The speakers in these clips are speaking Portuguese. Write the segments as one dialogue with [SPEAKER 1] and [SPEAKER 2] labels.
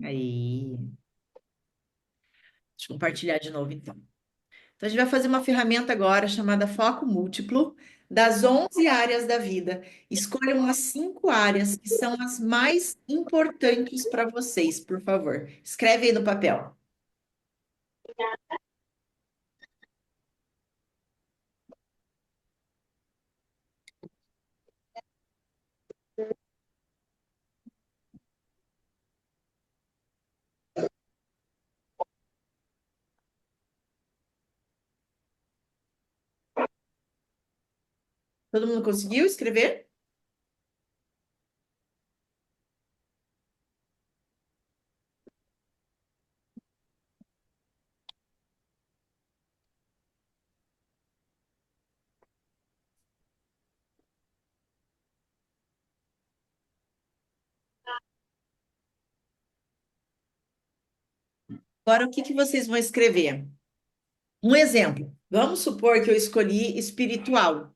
[SPEAKER 1] Aí, deixa eu compartilhar de novo, então. Então, a gente vai fazer uma ferramenta agora chamada Foco Múltiplo, das 11 áreas da vida. Escolham as 5 áreas que são as mais importantes para vocês, por favor. Escreve aí no papel. Todo mundo conseguiu escrever? Agora, o que que vocês vão escrever? Um exemplo. Vamos supor que eu escolhi espiritual.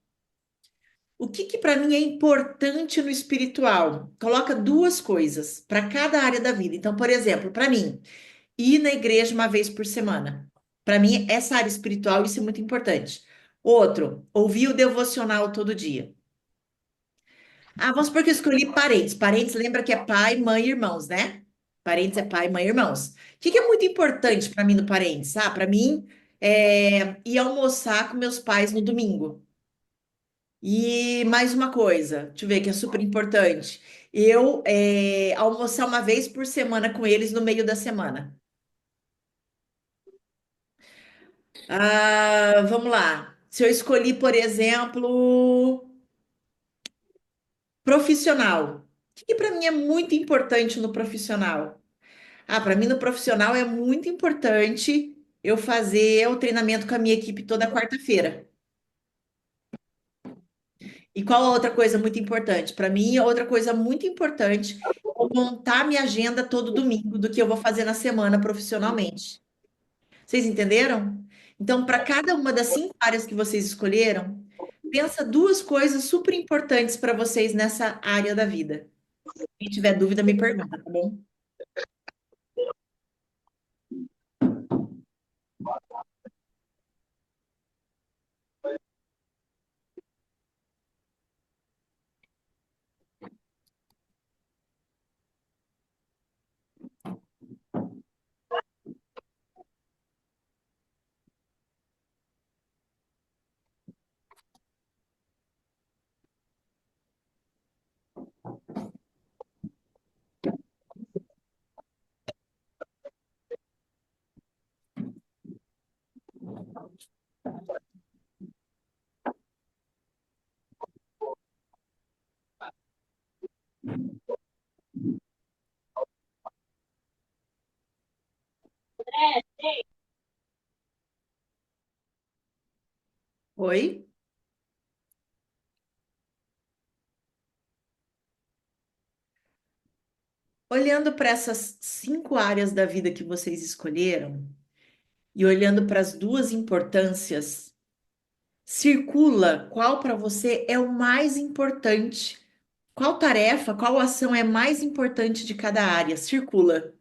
[SPEAKER 1] O que que para mim é importante no espiritual? Coloca duas coisas para cada área da vida. Então, por exemplo, para mim, ir na igreja uma vez por semana. Para mim, essa área espiritual, isso é muito importante. Outro, ouvir o devocional todo dia. Ah, vamos supor que eu escolhi parentes. Parentes lembra que é pai, mãe e irmãos, né? Parentes é pai, mãe e irmãos. O que que é muito importante para mim no parentes? Ah, para mim, ir almoçar com meus pais no domingo. E mais uma coisa, deixa eu ver que é super importante. Eu almoçar uma vez por semana com eles no meio da semana. Ah, vamos lá. Se eu escolhi, por exemplo, profissional. O que para mim é muito importante no profissional? Ah, para mim no profissional é muito importante eu fazer o treinamento com a minha equipe toda quarta-feira. E qual a outra coisa muito importante? Para mim, outra coisa muito importante é montar minha agenda todo domingo do que eu vou fazer na semana profissionalmente. Vocês entenderam? Então, para cada uma das 5 áreas que vocês escolheram, pensa duas coisas super importantes para vocês nessa área da vida. Se tiver dúvida, me pergunta, tá bom? Oi? Olhando para essas 5 áreas da vida que vocês escolheram e olhando para as duas importâncias, circula qual para você é o mais importante. Qual tarefa, qual ação é mais importante de cada área? Circula.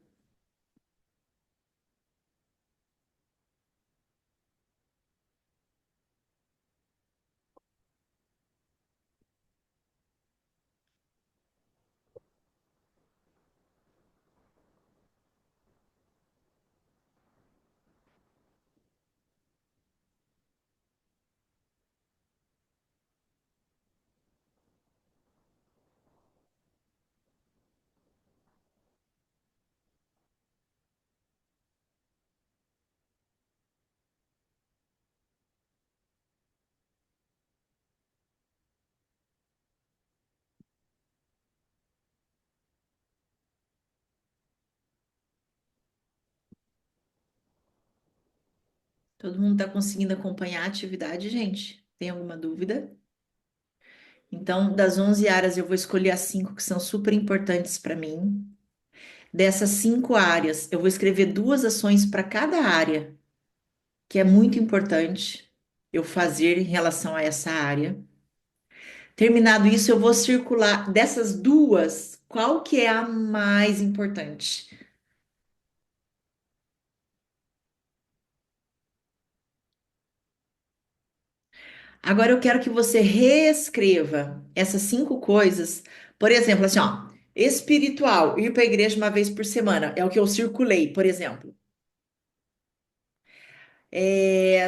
[SPEAKER 1] Todo mundo está conseguindo acompanhar a atividade, gente? Tem alguma dúvida? Então, das 11 áreas, eu vou escolher as 5 que são super importantes para mim. Dessas 5 áreas, eu vou escrever duas ações para cada área, que é muito importante eu fazer em relação a essa área. Terminado isso, eu vou circular dessas duas, qual que é a mais importante? Agora eu quero que você reescreva essas 5 coisas. Por exemplo, assim, ó, espiritual, ir para a igreja uma vez por semana, é o que eu circulei, por exemplo.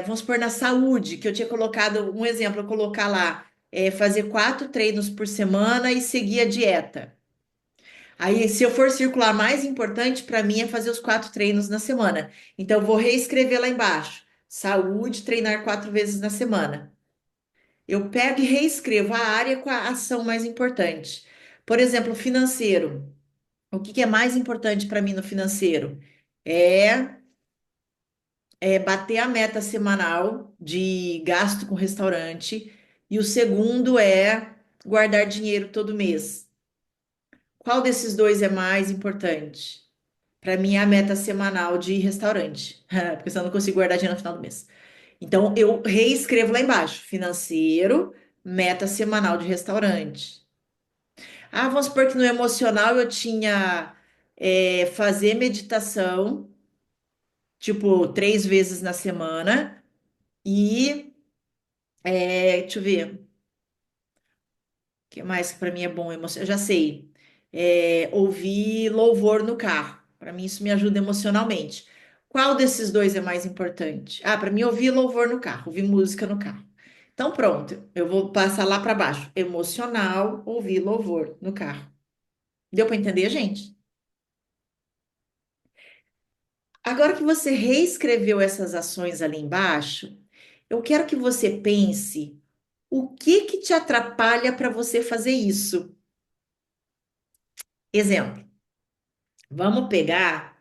[SPEAKER 1] Vamos supor na saúde, que eu tinha colocado um exemplo, eu colocar lá, fazer 4 treinos por semana e seguir a dieta. Aí, se eu for circular, mais importante para mim é fazer os 4 treinos na semana. Então, eu vou reescrever lá embaixo. Saúde, treinar 4 vezes na semana. Eu pego e reescrevo a área com a ação mais importante. Por exemplo, financeiro. O que que é mais importante para mim no financeiro? É, é bater a meta semanal de gasto com restaurante. E o segundo é guardar dinheiro todo mês. Qual desses dois é mais importante? Para mim é a meta semanal de restaurante, porque senão eu não consigo guardar dinheiro no final do mês. Então eu reescrevo lá embaixo: financeiro, meta semanal de restaurante. Ah, vamos supor que no emocional eu tinha fazer meditação, tipo, 3 vezes na semana, e deixa eu ver, o que mais que para mim é bom? Eu já sei. Ouvir louvor no carro. Para mim, isso me ajuda emocionalmente. Qual desses dois é mais importante? Ah, para mim, ouvir louvor no carro, ouvir música no carro. Então, pronto, eu vou passar lá para baixo. Emocional, ouvir louvor no carro. Deu para entender, gente? Agora que você reescreveu essas ações ali embaixo, eu quero que você pense o que que te atrapalha para você fazer isso. Exemplo, vamos pegar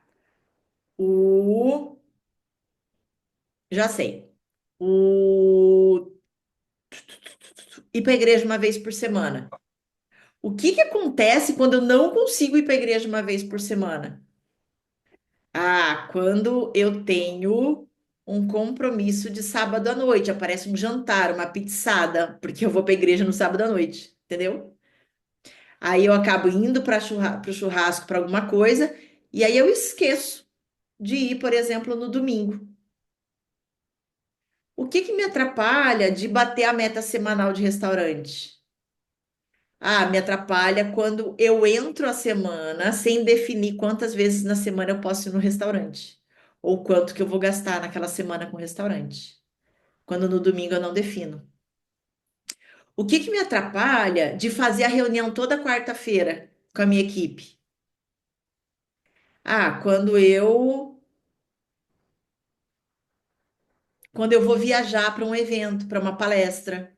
[SPEAKER 1] o, já sei, o ir para a igreja uma vez por semana. O que que acontece quando eu não consigo ir para a igreja uma vez por semana? Ah, quando eu tenho um compromisso de sábado à noite, aparece um jantar, uma pizzada, porque eu vou para a igreja no sábado à noite, entendeu? Aí eu acabo indo para o churrasco para alguma coisa, e aí eu esqueço de ir, por exemplo, no domingo. O que que me atrapalha de bater a meta semanal de restaurante? Ah, me atrapalha quando eu entro a semana sem definir quantas vezes na semana eu posso ir no restaurante, ou quanto que eu vou gastar naquela semana com o restaurante, quando no domingo eu não defino. O que que me atrapalha de fazer a reunião toda quarta-feira com a minha equipe? Ah, quando eu vou viajar para um evento, para uma palestra.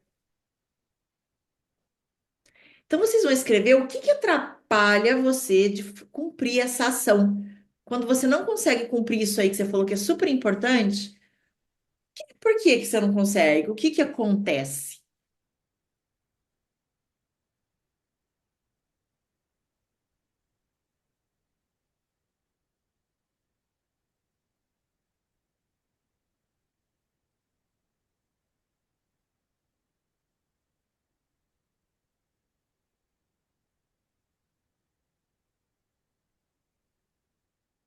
[SPEAKER 1] Então vocês vão escrever o que que atrapalha você de cumprir essa ação. Quando você não consegue cumprir isso aí que você falou que é super importante, por que que você não consegue? O que que acontece?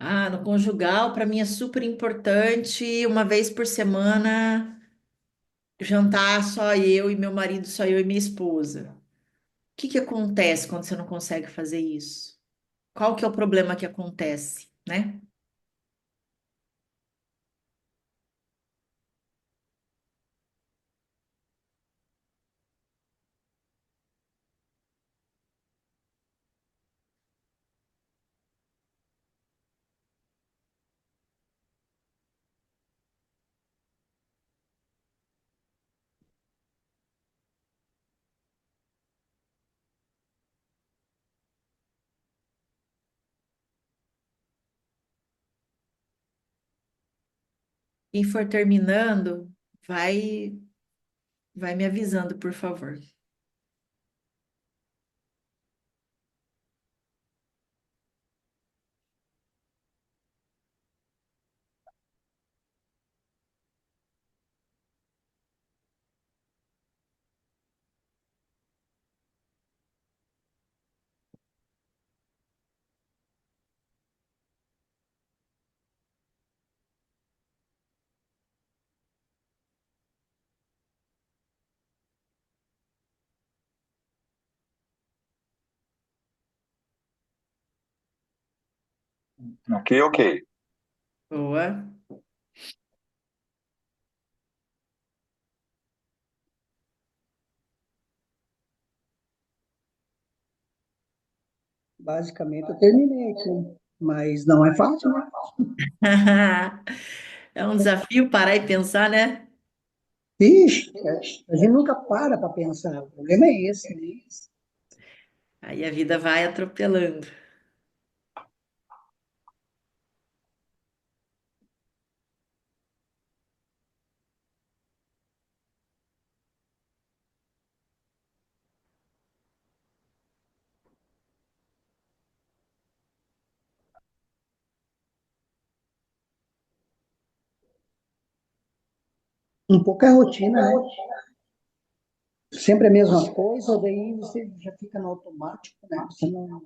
[SPEAKER 1] Ah, no conjugal, para mim é super importante, uma vez por semana, jantar só eu e meu marido, só eu e minha esposa. O que que acontece quando você não consegue fazer isso? Qual que é o problema que acontece, né? Quem for terminando, vai, vai me avisando, por favor.
[SPEAKER 2] Ok, ok.
[SPEAKER 1] Boa.
[SPEAKER 3] Basicamente, eu terminei aqui, mas não é fácil, né?
[SPEAKER 1] É um desafio parar e pensar, né?
[SPEAKER 3] Ixi, a gente nunca para pensar. O problema é esse, né?
[SPEAKER 1] Aí a vida vai atropelando.
[SPEAKER 3] Um pouco é rotina, né? Sempre a mesma coisa, daí você já fica no automático, né? Você não...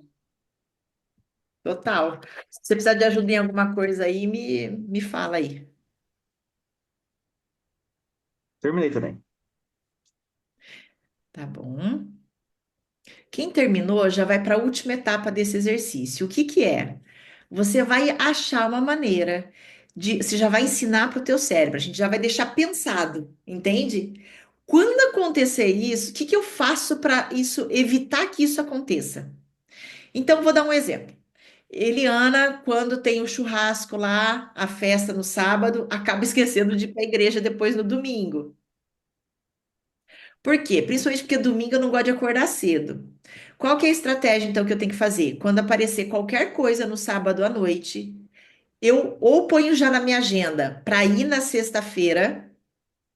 [SPEAKER 1] Total. Se você precisar de ajuda em alguma coisa aí, me fala aí.
[SPEAKER 2] Terminei também.
[SPEAKER 1] Tá bom? Quem terminou já vai para a última etapa desse exercício. O que que é? Você vai achar uma maneira de, você já vai ensinar para o teu cérebro, a gente já vai deixar pensado, entende? Quando acontecer isso, o que que eu faço para isso evitar que isso aconteça? Então, vou dar um exemplo. Eliana, quando tem o churrasco lá, a festa no sábado, acaba esquecendo de ir para a igreja depois no domingo. Por quê? Principalmente porque domingo eu não gosto de acordar cedo. Qual que é a estratégia, então, que eu tenho que fazer? Quando aparecer qualquer coisa no sábado à noite, eu ou ponho já na minha agenda para ir na sexta-feira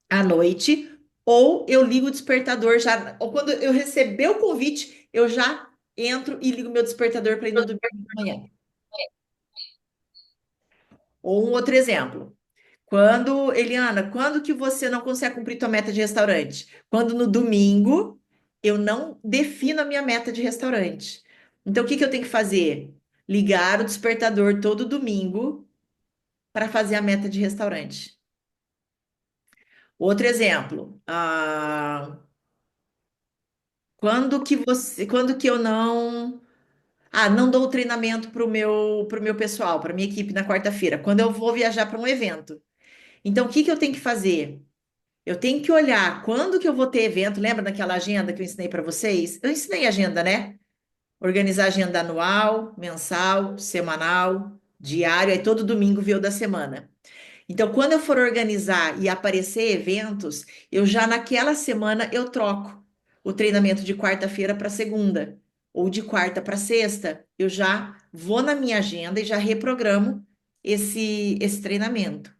[SPEAKER 1] à noite, ou eu ligo o despertador já, ou quando eu receber o convite, eu já entro e ligo meu despertador para ir no domingo de manhã. Ou um outro exemplo. Eliana, quando que você não consegue cumprir tua meta de restaurante? Quando no domingo eu não defino a minha meta de restaurante. Então, o que que eu tenho que fazer? Ligar o despertador todo domingo para fazer a meta de restaurante. Outro exemplo. Quando que eu não dou o treinamento pro meu pessoal, para minha equipe na quarta-feira? Quando eu vou viajar para um evento. Então, o que que eu tenho que fazer? Eu tenho que olhar quando que eu vou ter evento. Lembra daquela agenda que eu ensinei para vocês? Eu ensinei agenda, né? Organizar agenda anual, mensal, semanal, diário, aí todo domingo viu da semana. Então, quando eu for organizar e aparecer eventos, eu já naquela semana eu troco o treinamento de quarta-feira para segunda ou de quarta para sexta. Eu já vou na minha agenda e já reprogramo esse treinamento. O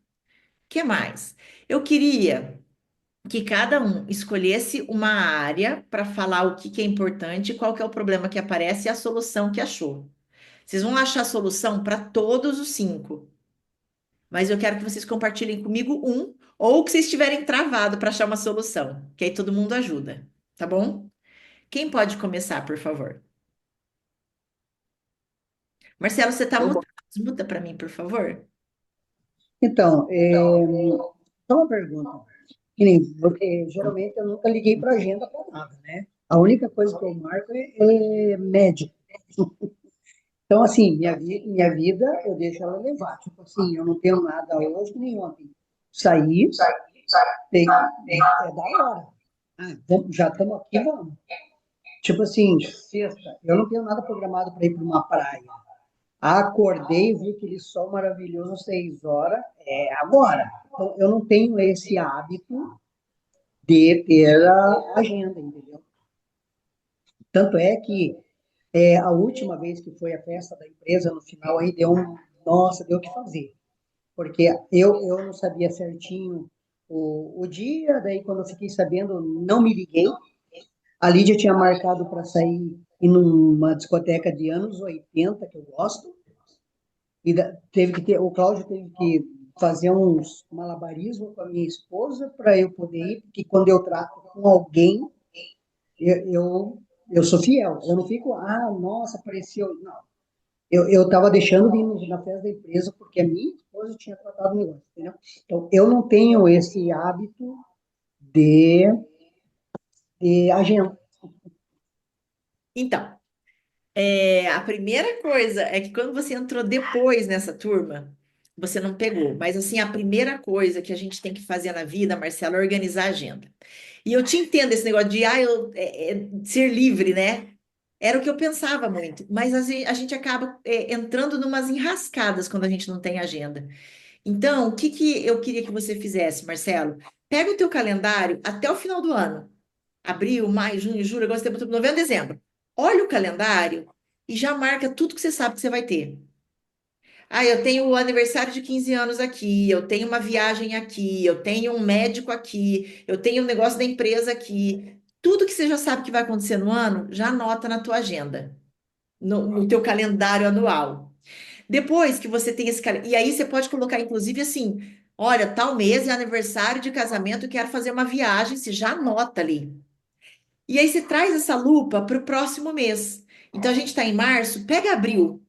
[SPEAKER 1] que mais? Eu queria que cada um escolhesse uma área para falar o que que é importante, qual que é o problema que aparece e a solução que achou. Vocês vão achar a solução para todos os cinco, mas eu quero que vocês compartilhem comigo um, ou que vocês estiverem travado para achar uma solução, que aí todo mundo ajuda, tá bom? Quem pode começar, por favor? Marcelo, você está
[SPEAKER 3] Eu vou.
[SPEAKER 1] mutado. Desmuta para mim, por favor.
[SPEAKER 3] Então, só uma pergunta. Que nem, porque geralmente eu nunca liguei para agenda para nada, né? A única coisa que eu marco é médico. Então, assim, minha vida eu deixo ela levar. Tipo assim, eu não tenho nada hoje nem ontem. Saí, é da hora. Já estamos aqui, vamos. Tipo assim, sexta, eu não tenho nada programado para ir para uma praia. Acordei, vi aquele sol maravilhoso, 6 horas, é agora. Então, eu não tenho esse hábito de ter a agenda, entendeu? Tanto é que a última vez que foi a festa da empresa, no final aí nossa, deu o que fazer. Porque eu não sabia certinho o dia, daí quando eu fiquei sabendo, não me liguei. A Lídia tinha marcado para sair em uma discoteca de anos 80 que eu gosto, e o Cláudio teve que fazer uns malabarismo com a minha esposa para eu poder ir, porque quando eu trato com alguém, eu, eu, eu sou fiel. Eu não fico, nossa, apareceu. Não. Eu estava deixando de ir na festa da empresa porque a minha esposa tinha tratado o negócio, entendeu? Então, eu não tenho esse hábito de agenda.
[SPEAKER 1] Então, A primeira coisa é que quando você entrou depois nessa turma, você não pegou. Mas assim, a primeira coisa que a gente tem que fazer na vida, Marcelo, é organizar a agenda. E eu te entendo esse negócio de ser livre, né? Era o que eu pensava muito. Mas a gente acaba entrando numas enrascadas quando a gente não tem agenda. Então, o que que eu queria que você fizesse, Marcelo? Pega o teu calendário até o final do ano. Abril, maio, junho, julho, agosto, setembro, outubro, novembro, dezembro. Olha o calendário e já marca tudo que você sabe que você vai ter. Ah, eu tenho o aniversário de 15 anos aqui, eu tenho uma viagem aqui, eu tenho um médico aqui, eu tenho um negócio da empresa aqui. Tudo que você já sabe que vai acontecer no ano, já anota na tua agenda, no teu calendário anual. Depois que você tem esse calendário, e aí você pode colocar, inclusive, assim, olha, tal mês é aniversário de casamento, eu quero fazer uma viagem, você já anota ali. E aí você traz essa lupa para o próximo mês. Então a gente está em março, pega abril,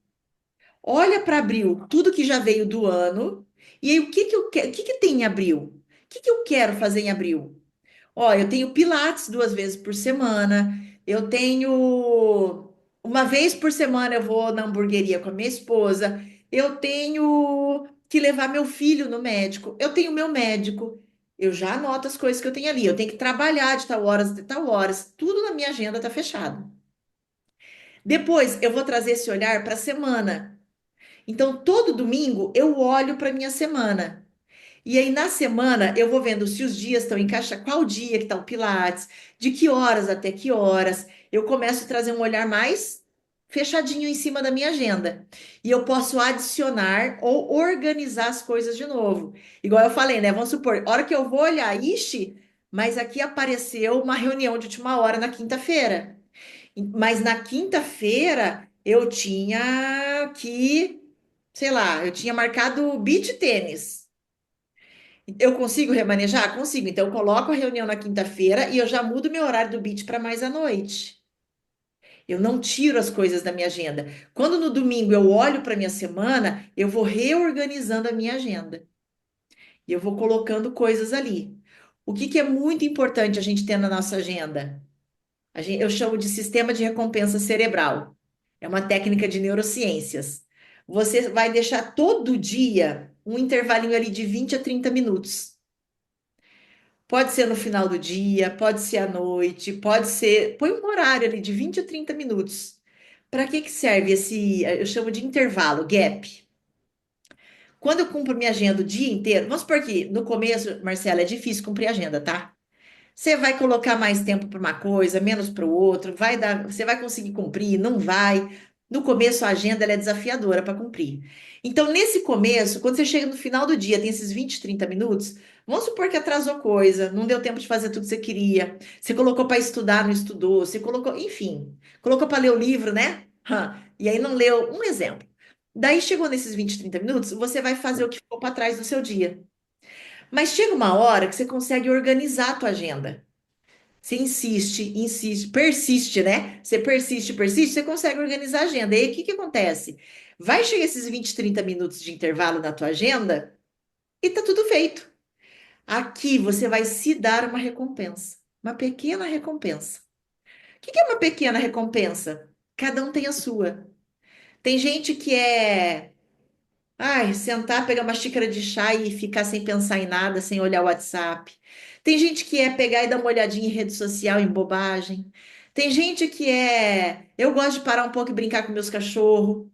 [SPEAKER 1] olha para abril, tudo que já veio do ano, e aí o que que eu quero, o que que tem em abril? O que que eu quero fazer em abril? Ó, eu tenho Pilates 2 vezes por semana, eu tenho uma vez por semana eu vou na hamburgueria com a minha esposa, eu tenho que levar meu filho no médico, eu tenho meu médico, eu já anoto as coisas que eu tenho ali, eu tenho que trabalhar de tal horas, de tal horas, tudo na minha agenda tá fechado. Depois eu vou trazer esse olhar para a semana. Então, todo domingo eu olho para minha semana. E aí, na semana, eu vou vendo se os dias estão encaixados, qual dia que está o Pilates, de que horas até que horas. Eu começo a trazer um olhar mais fechadinho em cima da minha agenda. E eu posso adicionar ou organizar as coisas de novo. Igual eu falei, né? Vamos supor, a hora que eu vou olhar, ixi, mas aqui apareceu uma reunião de última hora na quinta-feira. Mas na quinta-feira eu tinha que, sei lá, eu tinha marcado beach tênis. Eu consigo remanejar? Consigo. Então, eu coloco a reunião na quinta-feira e eu já mudo meu horário do beat para mais à noite. Eu não tiro as coisas da minha agenda. Quando no domingo eu olho para minha semana, eu vou reorganizando a minha agenda. E eu vou colocando coisas ali. O que que é muito importante a gente ter na nossa agenda? Eu chamo de sistema de recompensa cerebral. É uma técnica de neurociências. Você vai deixar todo dia um intervalinho ali de 20 a 30 minutos. Pode ser no final do dia, pode ser à noite, pode ser. Põe um horário ali de 20 a 30 minutos. Para que que serve esse, eu chamo de intervalo, gap? Quando eu cumpro minha agenda o dia inteiro, vamos supor que no começo, Marcela, é difícil cumprir a agenda, tá? Você vai colocar mais tempo para uma coisa, menos para o outro, vai dar, você vai conseguir cumprir, não vai. No começo, a agenda ela é desafiadora para cumprir. Então, nesse começo, quando você chega no final do dia, tem esses 20, 30 minutos, vamos supor que atrasou coisa, não deu tempo de fazer tudo que você queria, você colocou para estudar, não estudou, você colocou, enfim, colocou para ler o livro, né? E aí não leu, um exemplo. Daí chegou nesses 20, 30 minutos, você vai fazer o que ficou para trás do seu dia. Mas chega uma hora que você consegue organizar a tua agenda. Você insiste, insiste, persiste, né? Você persiste, persiste, você consegue organizar a agenda. E aí, o que que acontece? Vai chegar esses 20, 30 minutos de intervalo na tua agenda e tá tudo feito. Aqui você vai se dar uma recompensa, uma pequena recompensa. O que que é uma pequena recompensa? Cada um tem a sua. Tem gente que é ai, sentar, pegar uma xícara de chá e ficar sem pensar em nada, sem olhar o WhatsApp. Tem gente que é pegar e dar uma olhadinha em rede social, em bobagem. Tem gente que é. Eu gosto de parar um pouco e brincar com meus cachorros.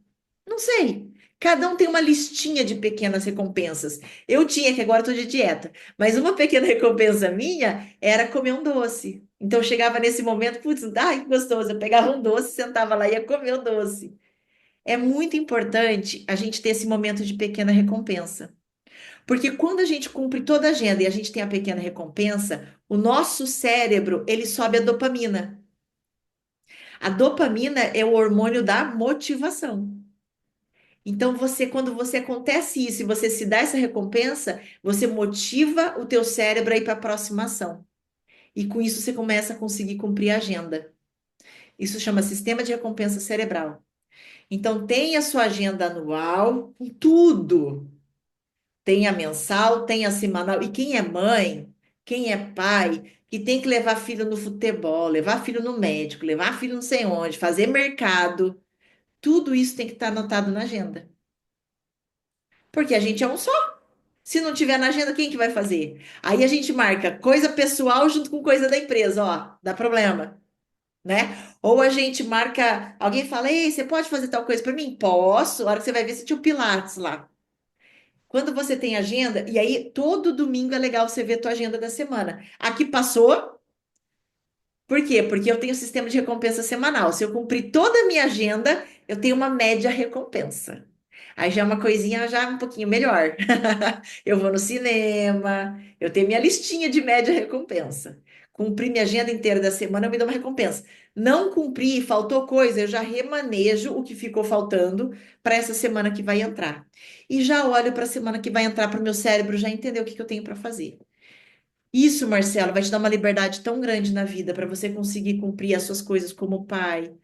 [SPEAKER 1] Não sei. Cada um tem uma listinha de pequenas recompensas. Eu tinha, que agora estou de dieta, mas uma pequena recompensa minha era comer um doce. Então eu chegava nesse momento, putz, ai, que gostoso. Eu pegava um doce, sentava lá e ia comer o doce. É muito importante a gente ter esse momento de pequena recompensa. Porque quando a gente cumpre toda a agenda e a gente tem a pequena recompensa, o nosso cérebro, ele sobe a dopamina. A dopamina é o hormônio da motivação. Então, quando você acontece isso e você se dá essa recompensa, você motiva o teu cérebro a ir para a próxima ação. E com isso você começa a conseguir cumprir a agenda. Isso chama sistema de recompensa cerebral. Então, tem a sua agenda anual, com tudo. Tem a mensal, tem a semanal. E quem é mãe, quem é pai, que tem que levar filho no futebol, levar filho no médico, levar filho não sei onde, fazer mercado, tudo isso tem que estar anotado na agenda. Porque a gente é um só. Se não tiver na agenda, quem que vai fazer? Aí a gente marca coisa pessoal junto com coisa da empresa, ó, dá problema, né? Ou a gente marca, alguém fala, ei, você pode fazer tal coisa para mim? Posso. A hora que você vai ver se tinha o Pilates lá. Quando você tem agenda, e aí todo domingo é legal você ver a tua agenda da semana. Aqui passou, por quê? Porque eu tenho um sistema de recompensa semanal. Se eu cumprir toda a minha agenda, eu tenho uma média recompensa. Aí já é uma coisinha já um pouquinho melhor. Eu vou no cinema, eu tenho minha listinha de média recompensa. Cumpri minha agenda inteira da semana, eu me dou uma recompensa. Não cumpri, faltou coisa, eu já remanejo o que ficou faltando para essa semana que vai entrar. E já olho para a semana que vai entrar para o meu cérebro já entender o que que eu tenho para fazer. Isso, Marcelo, vai te dar uma liberdade tão grande na vida para você conseguir cumprir as suas coisas como pai,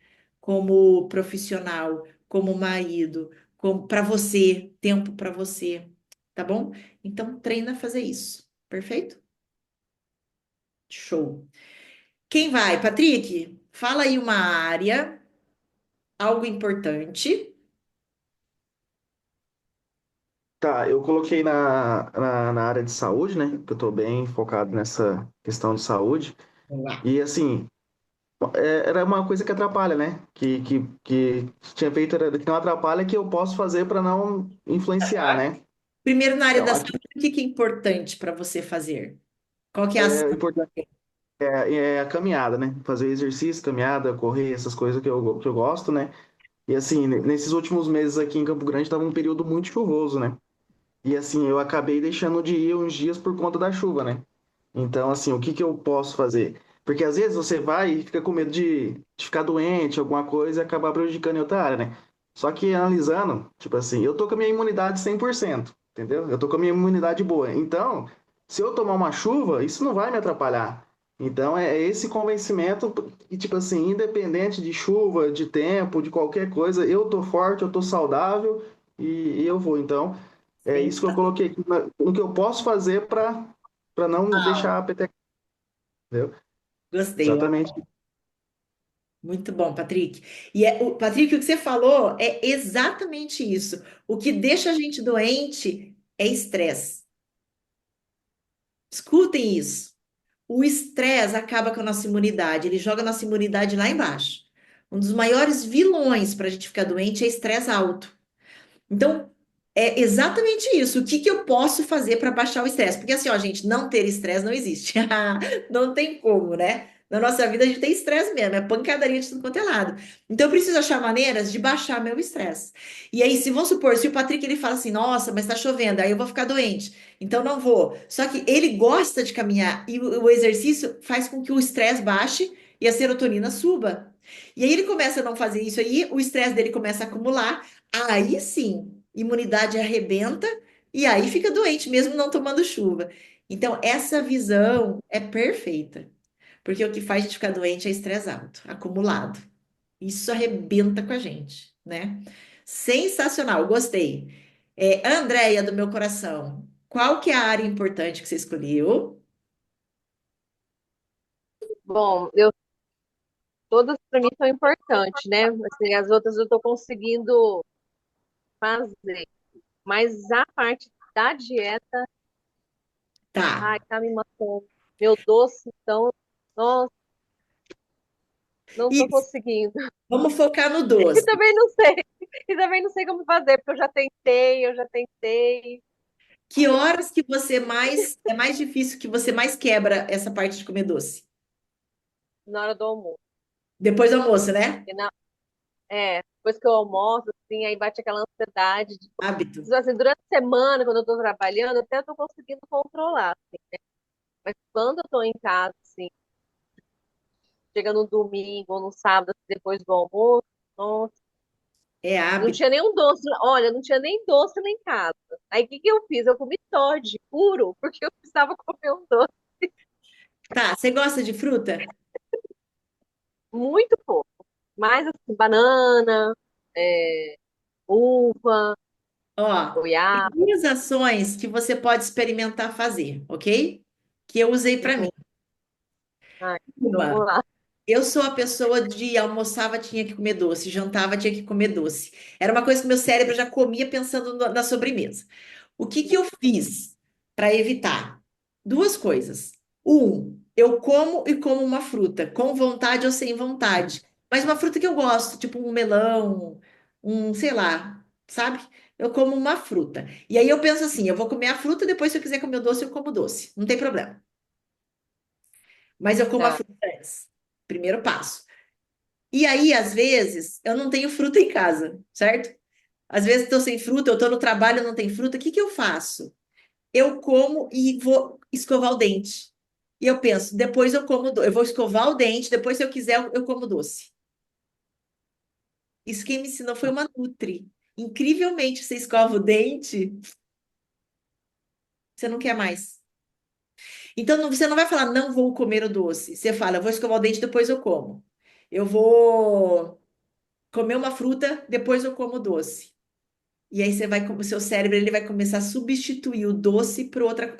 [SPEAKER 1] como profissional, como marido, como para você, tempo para você, tá bom? Então treina a fazer isso. Perfeito? Show. Quem vai? Patrick, fala aí uma área, algo importante.
[SPEAKER 2] Tá, eu coloquei na área de saúde, né? Que eu tô bem focado nessa questão de saúde.
[SPEAKER 1] Vamos lá.
[SPEAKER 2] E assim, era uma coisa que atrapalha, né? Que tinha feito, que não atrapalha, que eu posso fazer para não influenciar, né?
[SPEAKER 1] Primeiro, na área
[SPEAKER 2] Então,
[SPEAKER 1] da
[SPEAKER 2] aqui
[SPEAKER 1] saúde, o que que é importante para você fazer? Qual que é a
[SPEAKER 2] é
[SPEAKER 1] ação?
[SPEAKER 2] o importante é a caminhada, né? Fazer exercício, caminhada, correr, essas coisas que eu gosto, né? E assim, nesses últimos meses aqui em Campo Grande estava um período muito chuvoso, né? E assim, eu acabei deixando de ir uns dias por conta da chuva, né? Então, assim, o que que eu posso fazer? Porque às vezes você vai e fica com medo de ficar doente, alguma coisa, e acabar prejudicando em outra área, né? Só que analisando, tipo assim, eu tô com a minha imunidade 100%, entendeu? Eu tô com a minha imunidade boa. Então, se eu tomar uma chuva, isso não vai me atrapalhar. Então, é esse convencimento que, tipo assim, independente de chuva, de tempo, de qualquer coisa, eu tô forte, eu tô saudável e eu vou. Então, é isso que eu coloquei aqui no que eu posso fazer para não deixar a
[SPEAKER 1] Sensacional.
[SPEAKER 2] peteca, entendeu?
[SPEAKER 1] Gostei.
[SPEAKER 2] Exatamente.
[SPEAKER 1] Muito bom, Patrick. Patrick, o que você falou é exatamente isso. O que deixa a gente doente é estresse. Escutem isso. O estresse acaba com a nossa imunidade, ele joga a nossa imunidade lá embaixo. Um dos maiores vilões para a gente ficar doente é estresse alto. Então, é exatamente isso. O que que eu posso fazer para baixar o estresse? Porque assim, ó, gente, não ter estresse não existe. Não tem como, né? Na nossa vida a gente tem estresse mesmo, é pancadaria de tudo quanto é lado. Então eu preciso achar maneiras de baixar meu estresse. E aí, se vamos supor, se o Patrick ele fala assim, nossa, mas tá chovendo, aí eu vou ficar doente, então não vou. Só que ele gosta de caminhar e o exercício faz com que o estresse baixe e a serotonina suba. E aí ele começa a não fazer isso aí, o estresse dele começa a acumular. Aí sim, imunidade arrebenta e aí fica doente, mesmo não tomando chuva. Então, essa visão é perfeita, porque o que faz a gente ficar doente é estresse alto, acumulado. Isso arrebenta com a gente, né? Sensacional, gostei. Andréia do meu coração, qual que é a área importante que você escolheu?
[SPEAKER 4] Bom, todas para mim são importantes, né? Assim, as outras eu estou conseguindo fazer, mas a parte da dieta,
[SPEAKER 1] Tá.
[SPEAKER 4] ai, tá me matando. Meu doce, então, nossa, não estou
[SPEAKER 1] Isso,
[SPEAKER 4] conseguindo.
[SPEAKER 1] vamos focar no
[SPEAKER 4] E
[SPEAKER 1] doce.
[SPEAKER 4] também não sei, e também não sei como fazer, porque eu já tentei,
[SPEAKER 1] Que horas que você mais é mais difícil que você mais quebra essa parte de comer doce?
[SPEAKER 4] na hora do almoço.
[SPEAKER 1] Depois do almoço, né?
[SPEAKER 4] E depois que eu almoço, assim, aí bate aquela ansiedade.
[SPEAKER 1] Hábito.
[SPEAKER 4] Assim, durante a semana, quando eu estou trabalhando, até estou conseguindo controlar, assim. Mas quando eu estou em casa, assim, chega no domingo ou no sábado, assim, depois do almoço, nossa,
[SPEAKER 1] É
[SPEAKER 4] não
[SPEAKER 1] hábito.
[SPEAKER 4] tinha nenhum doce. Olha, não tinha nem doce lá em casa. Aí o que que eu fiz? Eu comi Toddy puro, porque eu precisava comer um doce
[SPEAKER 1] Tá, você gosta de fruta?
[SPEAKER 4] muito pouco. Mais assim, banana, é, uva,
[SPEAKER 1] Ó, tem
[SPEAKER 4] goiaba.
[SPEAKER 1] duas ações que você pode experimentar fazer, ok? Que eu usei para mim.
[SPEAKER 4] Vamos
[SPEAKER 1] Uma.
[SPEAKER 4] lá.
[SPEAKER 1] Eu sou a pessoa de almoçava, tinha que comer doce, jantava, tinha que comer doce. Era uma coisa que meu cérebro já comia pensando na sobremesa. O que que eu fiz para evitar? Duas coisas. Um, eu como e como uma fruta, com vontade ou sem vontade. Mas uma fruta que eu gosto, tipo um melão, sei lá, sabe? Eu como uma fruta. E aí eu penso assim, eu vou comer a fruta, depois se eu quiser comer o doce, eu como doce. Não tem problema. Mas eu como a
[SPEAKER 4] Tá,
[SPEAKER 1] fruta antes. Primeiro passo. E aí, às vezes, eu não tenho fruta em casa, certo? Às vezes estou sem fruta, eu estou no trabalho, não tem fruta. O que que eu faço? Eu como e vou escovar o dente. E eu penso, depois eu como, eu vou escovar o dente, depois, se eu quiser, eu como doce. Isso quem me ensinou foi uma Nutri. Incrivelmente, você escova o dente, você não quer mais. Então, você não vai falar, não vou comer o doce. Você fala, eu vou escovar o dente, depois eu como. Eu vou comer uma fruta, depois eu como o doce. E aí você vai, o seu cérebro ele vai começar a substituir o doce por outra.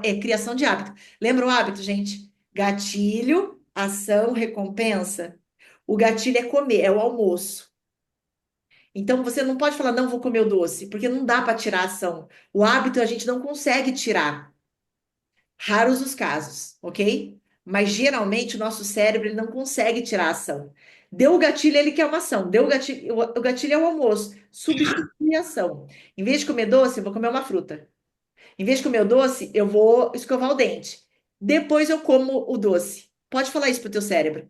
[SPEAKER 1] É criação de hábito. Lembra o hábito, gente? Gatilho, ação, recompensa. O gatilho é comer, é o almoço. Então você não pode falar, não vou comer o doce, porque não dá para tirar a ação. O hábito a gente não consegue tirar. Raros os casos, ok? Mas geralmente o nosso cérebro ele não consegue tirar a ação. Deu o gatilho, ele quer uma ação. Deu o gatilho é o almoço. Substitui a ação. Em vez de comer doce, eu vou comer uma fruta. Em vez de comer o doce, eu vou escovar o dente. Depois eu como o doce. Pode falar isso pro teu cérebro.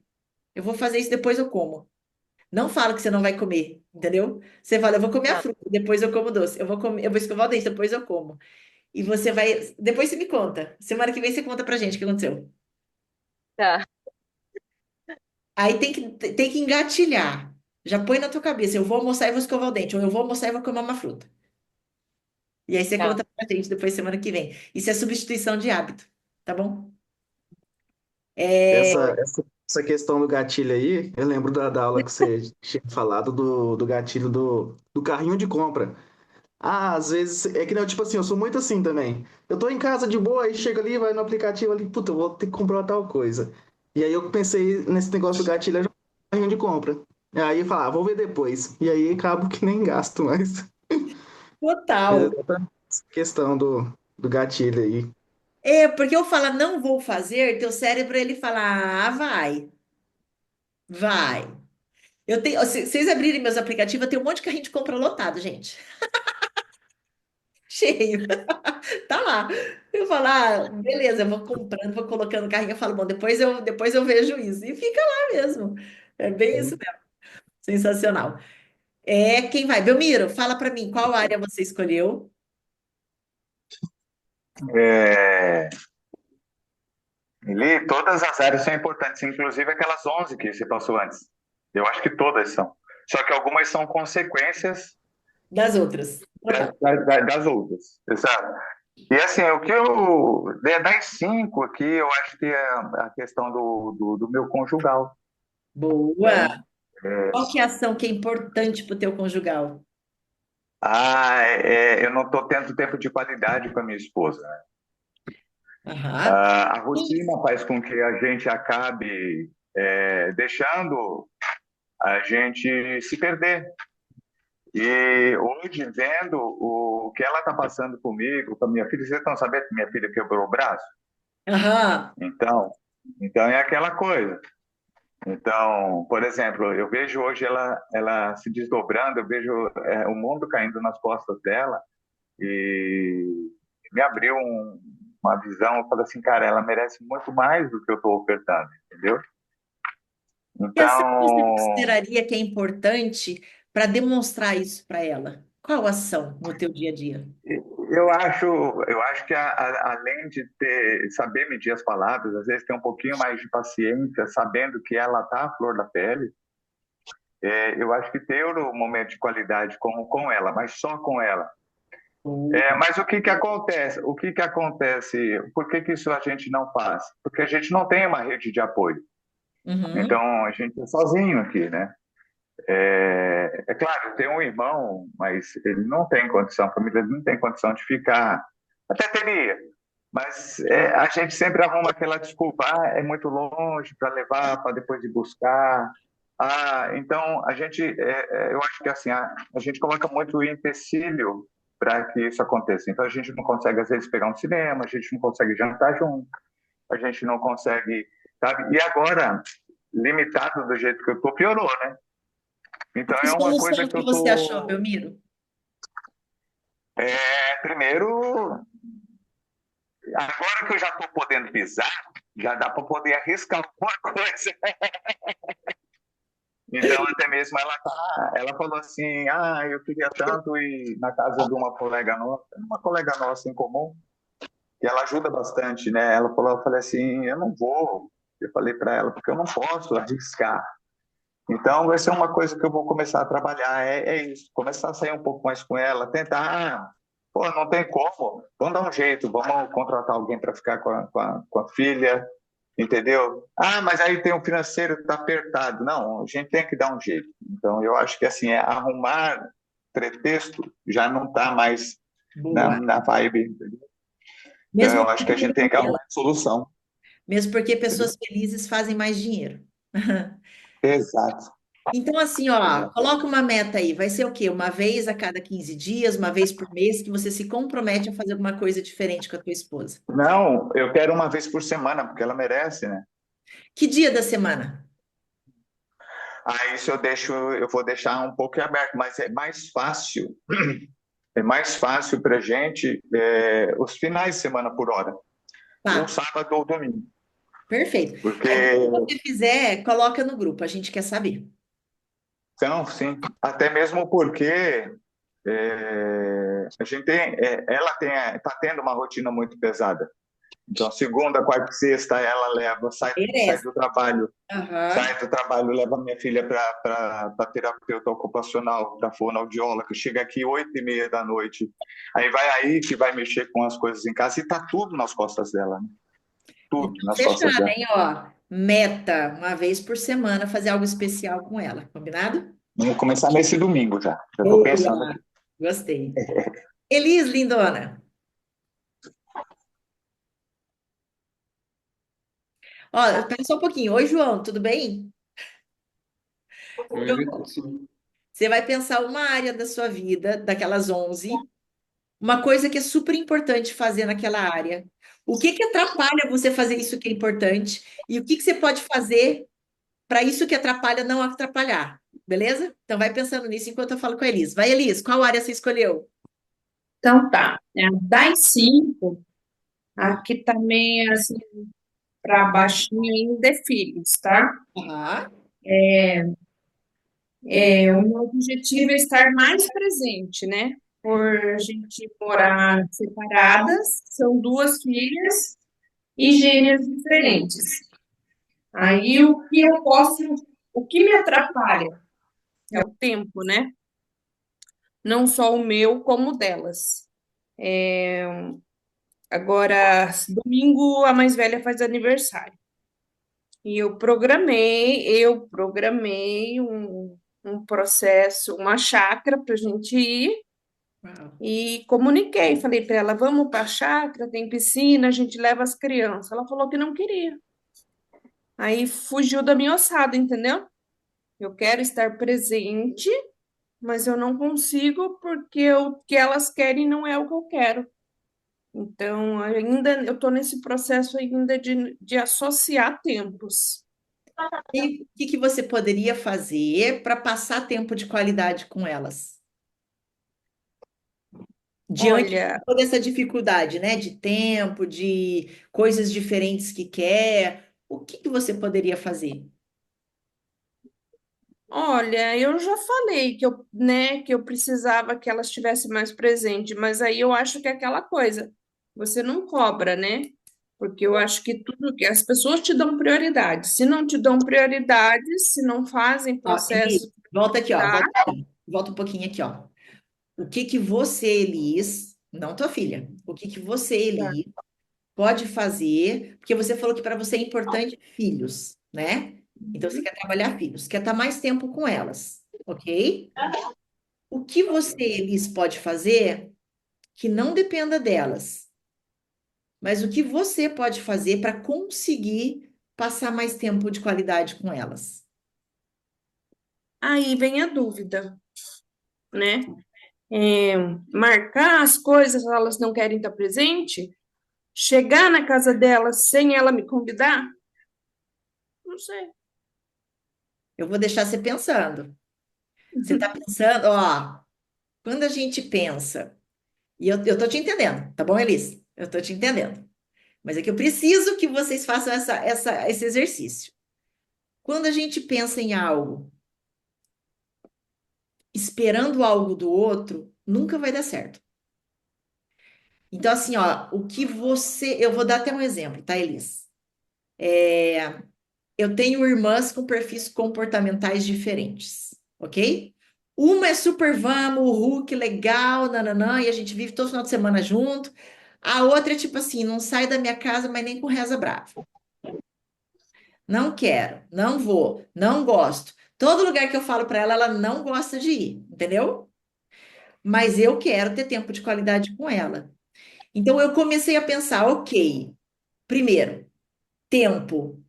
[SPEAKER 1] Eu vou fazer isso, depois eu como. Não fala que você não vai comer, entendeu? Você fala, eu vou comer a
[SPEAKER 4] tá,
[SPEAKER 1] fruta, depois eu como o doce. Eu vou escovar o dente, depois eu como. E você vai. Depois você me conta. Semana que vem você conta pra gente o que aconteceu.
[SPEAKER 4] tá.
[SPEAKER 1] Aí tem que engatilhar. Já põe na tua cabeça. Eu vou almoçar e vou escovar o dente. Ou eu vou almoçar e vou comer uma fruta. E aí você
[SPEAKER 4] Tá.
[SPEAKER 1] conta pra gente depois semana que vem. Isso é substituição de hábito. Tá bom? É,
[SPEAKER 2] Essa questão do gatilho aí, eu lembro da aula que você tinha falado do gatilho do carrinho de compra. Ah, às vezes, é que não, tipo assim, eu sou muito assim também. Eu tô em casa de boa, aí chega ali, vai no aplicativo ali, puta, eu vou ter que comprar tal coisa. E aí eu pensei nesse negócio do gatilho, era um carrinho de compra. Aí eu falava, vou ver depois. E aí acabo que nem gasto mais. Mas é
[SPEAKER 1] total.
[SPEAKER 2] exatamente essa questão do gatilho aí.
[SPEAKER 1] É, porque eu falo, não vou fazer, teu cérebro ele fala, ah, vai, vai. Eu tenho, se vocês abrirem meus aplicativos, eu tenho um monte de carrinho de compra lotado, gente. Cheio. Tá lá. Eu falo, ah, beleza, eu vou comprando, vou colocando no carrinho. Eu falo, bom, depois eu vejo isso. E fica lá mesmo. É bem isso mesmo. Sensacional. É, quem vai? Belmiro, fala para mim, qual área você escolheu?
[SPEAKER 5] É, Eli, todas as áreas são importantes, inclusive aquelas 11 que você passou antes. Eu acho que todas são. Só que algumas são consequências
[SPEAKER 1] Das outras. Normal.
[SPEAKER 5] das outras, exato. E assim, o que eu. Das 5 aqui, eu acho que é a questão do meu conjugal, né?
[SPEAKER 1] Boa. Qual que é a ação que é importante para o teu conjugal?
[SPEAKER 5] Eu não estou tendo tempo de qualidade com a minha esposa.
[SPEAKER 1] Aham.
[SPEAKER 5] A rotina faz com que a gente acabe deixando a gente se perder. E hoje, vendo o que ela está passando comigo, com a minha filha, vocês estão sabendo que minha filha quebrou o braço?
[SPEAKER 1] Aham.
[SPEAKER 5] Então, então é aquela coisa. Então, por exemplo, eu vejo hoje ela se desdobrando, eu vejo o mundo caindo nas costas dela e me abriu uma visão. Eu falei assim, cara, ela merece muito mais do que eu estou ofertando, entendeu?
[SPEAKER 1] Que ação você
[SPEAKER 5] Então,
[SPEAKER 1] consideraria que é importante para demonstrar isso para ela? Qual ação no teu dia a dia?
[SPEAKER 5] eu acho que além de saber medir as palavras, às vezes ter um pouquinho mais de paciência, sabendo que ela está à flor da pele, eu acho que ter um momento de qualidade com ela, mas só com ela. Mas o que que acontece? O que que acontece? Por que que isso a gente não faz? Porque a gente não tem uma rede de apoio.
[SPEAKER 1] Uhum.
[SPEAKER 5] Então, a gente é sozinho aqui, né? É claro, tem um irmão, mas ele não tem condição, a família não tem condição de ficar. Até teria, Mas a gente sempre arruma aquela desculpa, é muito longe para levar, para depois de buscar. Então eu acho que assim, a gente coloca muito empecilho para que isso aconteça. Então a gente não consegue às vezes pegar um cinema, a gente não consegue jantar junto, a gente não consegue, sabe? E agora, limitado do jeito que eu tô, piorou, né? Então
[SPEAKER 1] Que
[SPEAKER 5] é uma coisa
[SPEAKER 1] solução
[SPEAKER 5] que
[SPEAKER 1] que
[SPEAKER 5] eu
[SPEAKER 1] você achou,
[SPEAKER 5] tô.
[SPEAKER 1] Belmiro?
[SPEAKER 5] Primeiro, agora que eu já estou podendo pisar, já dá para poder arriscar alguma coisa. Então, até mesmo ela falou assim: eu queria tanto ir na casa de uma colega nossa em comum, que ela ajuda bastante, né? Eu falei assim: eu não vou. Eu falei para ela, porque eu não posso arriscar. Então, vai ser uma coisa que eu vou começar a trabalhar, é isso, começar a sair um pouco mais com ela, tentar, pô, não tem como, vamos dar um jeito, vamos contratar alguém para ficar com a filha, entendeu? Mas aí tem o financeiro que está apertado. Não, a gente tem que dar um jeito. Então, eu acho que assim, arrumar pretexto já não está mais
[SPEAKER 1] Boa.
[SPEAKER 5] na vibe, entendeu? Então,
[SPEAKER 1] Mesmo
[SPEAKER 5] eu acho que a gente tem que
[SPEAKER 1] porque,
[SPEAKER 5] arrumar solução.
[SPEAKER 1] mesmo porque
[SPEAKER 5] Entendeu?
[SPEAKER 1] pessoas felizes fazem mais dinheiro.
[SPEAKER 5] Exato.
[SPEAKER 1] Então, assim, ó,
[SPEAKER 5] Exato.
[SPEAKER 1] coloca uma meta aí. Vai ser o quê? Uma vez a cada 15 dias, uma vez por mês, que você se compromete a fazer alguma coisa diferente com a tua esposa.
[SPEAKER 5] Não, eu quero uma vez por semana, porque ela merece, né?
[SPEAKER 1] Que dia da semana?
[SPEAKER 5] Isso eu vou deixar um pouco aberto, mas é mais fácil para gente os finais de semana por hora, ou
[SPEAKER 1] Tá,
[SPEAKER 5] sábado ou domingo,
[SPEAKER 1] perfeito. Aí, o que
[SPEAKER 5] porque
[SPEAKER 1] você fizer, coloca no grupo, a gente quer saber.
[SPEAKER 5] então, sim, até mesmo porque a gente ela está tendo uma rotina muito pesada. Então, segunda, quarta e sexta, ela sai
[SPEAKER 1] Merece.
[SPEAKER 5] do trabalho.
[SPEAKER 1] Aham.
[SPEAKER 5] Sai do trabalho, leva minha filha para terapeuta ocupacional, para fonoaudióloga, que chega aqui 8h30 da noite. Aí vai aí que vai mexer com as coisas em casa e tá tudo nas costas dela, né? Tudo
[SPEAKER 1] Então,
[SPEAKER 5] nas costas
[SPEAKER 1] fechado,
[SPEAKER 5] dela.
[SPEAKER 1] hein? Ó, meta, uma vez por semana, fazer algo especial com ela. Combinado?
[SPEAKER 5] Vamos começar nesse domingo já. Já estou pensando
[SPEAKER 1] Boa.
[SPEAKER 5] aqui.
[SPEAKER 1] Gostei. Elis, lindona. Ó, espera só um pouquinho. Oi, João, tudo bem?
[SPEAKER 6] Oi, tudo sim.
[SPEAKER 1] Você vai pensar uma área da sua vida, daquelas 11, uma coisa que é super importante fazer naquela área. O que que atrapalha você fazer isso que é importante? E o que que você pode fazer para isso que atrapalha não atrapalhar? Beleza? Então vai pensando nisso enquanto eu falo com a Elis. Vai, Elis, qual área você escolheu?
[SPEAKER 7] Então tá, das cinco, aqui também, assim, para baixinho ainda é filhos, tá?
[SPEAKER 1] Ah,
[SPEAKER 7] O meu objetivo é estar mais presente, né? Por a gente morar separadas, são duas filhas e gêneros diferentes. Aí o que me atrapalha é o tempo, né? Não só o meu, como o delas. Agora, domingo a mais velha faz aniversário. E eu programei um processo, uma chácara para a gente ir
[SPEAKER 1] uau.
[SPEAKER 7] e comuniquei. Falei para ela: vamos para a chácara, tem piscina, a gente leva as crianças. Ela falou que não queria. Aí fugiu da minha ossada, entendeu? Eu quero estar presente, mas eu não consigo porque o que elas querem não é o que eu quero. Então, ainda eu estou nesse processo ainda de associar tempos.
[SPEAKER 1] E o que que você poderia fazer para passar tempo de qualidade com elas? Diante de
[SPEAKER 7] Olha,
[SPEAKER 1] toda essa dificuldade, né? De tempo, de coisas diferentes que quer, o que que você poderia fazer?
[SPEAKER 7] Olha, eu já falei que que eu precisava que ela estivesse mais presente, mas aí eu acho que é aquela coisa, você não cobra, né? Porque eu acho que tudo que as pessoas te dão prioridade. Se não te dão prioridade, se não fazem
[SPEAKER 1] Ó, Elis,
[SPEAKER 7] processo,
[SPEAKER 1] volta aqui, ó,
[SPEAKER 7] tá?
[SPEAKER 1] volta um pouquinho aqui, ó. O que que você, Elis, não tua filha, o que que você, Elis, pode fazer? Porque você falou que para você é importante filhos, né? Então você quer trabalhar filhos, quer estar mais tempo com elas, ok? O que você, Elis, pode fazer que não dependa delas? mas o que você pode fazer para conseguir passar mais tempo de qualidade com elas?
[SPEAKER 7] Aí vem a dúvida, né? É, marcar as coisas, elas não querem estar presente? Chegar na casa delas sem ela me convidar? Não sei.
[SPEAKER 1] Eu vou deixar você pensando. Você está pensando, ó, quando a gente pensa, e eu tô te entendendo, tá bom, Elis? Eu tô te entendendo. Mas é que eu preciso que vocês façam esse exercício. Quando a gente pensa em algo, esperando algo do outro, nunca vai dar certo. Então, assim, ó, o que você. Eu vou dar até um exemplo, tá, Elis? Eu tenho irmãs com perfis comportamentais diferentes, ok? Uma é super vamos, Hulk, legal, nananã, e a gente vive todo final de semana junto. A outra é tipo assim, não sai da minha casa, mas nem com reza brava. Não quero, não vou, não gosto. Todo lugar que eu falo para ela, ela não gosta de ir, entendeu? Mas eu quero ter tempo de qualidade com ela. Então eu comecei a pensar, ok, primeiro, tempo.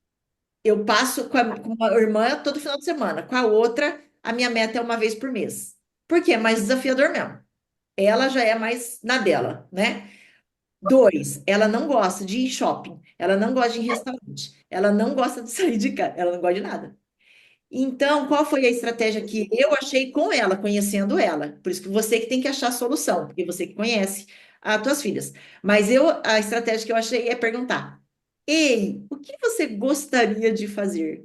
[SPEAKER 1] Eu passo com uma irmã todo final de semana, com a outra, a minha meta é uma vez por mês. Porque é mais desafiador mesmo. Ela já é mais na dela, né? Dois, ela não gosta de ir em shopping, ela não gosta de ir em restaurante, ela não gosta de sair de casa, ela não gosta de nada. Então, qual foi a estratégia que eu achei com ela, conhecendo ela? Por isso que você que tem que achar a solução, porque você que conhece as tuas filhas. Mas a estratégia que eu achei é perguntar: Ei, o que você gostaria de fazer?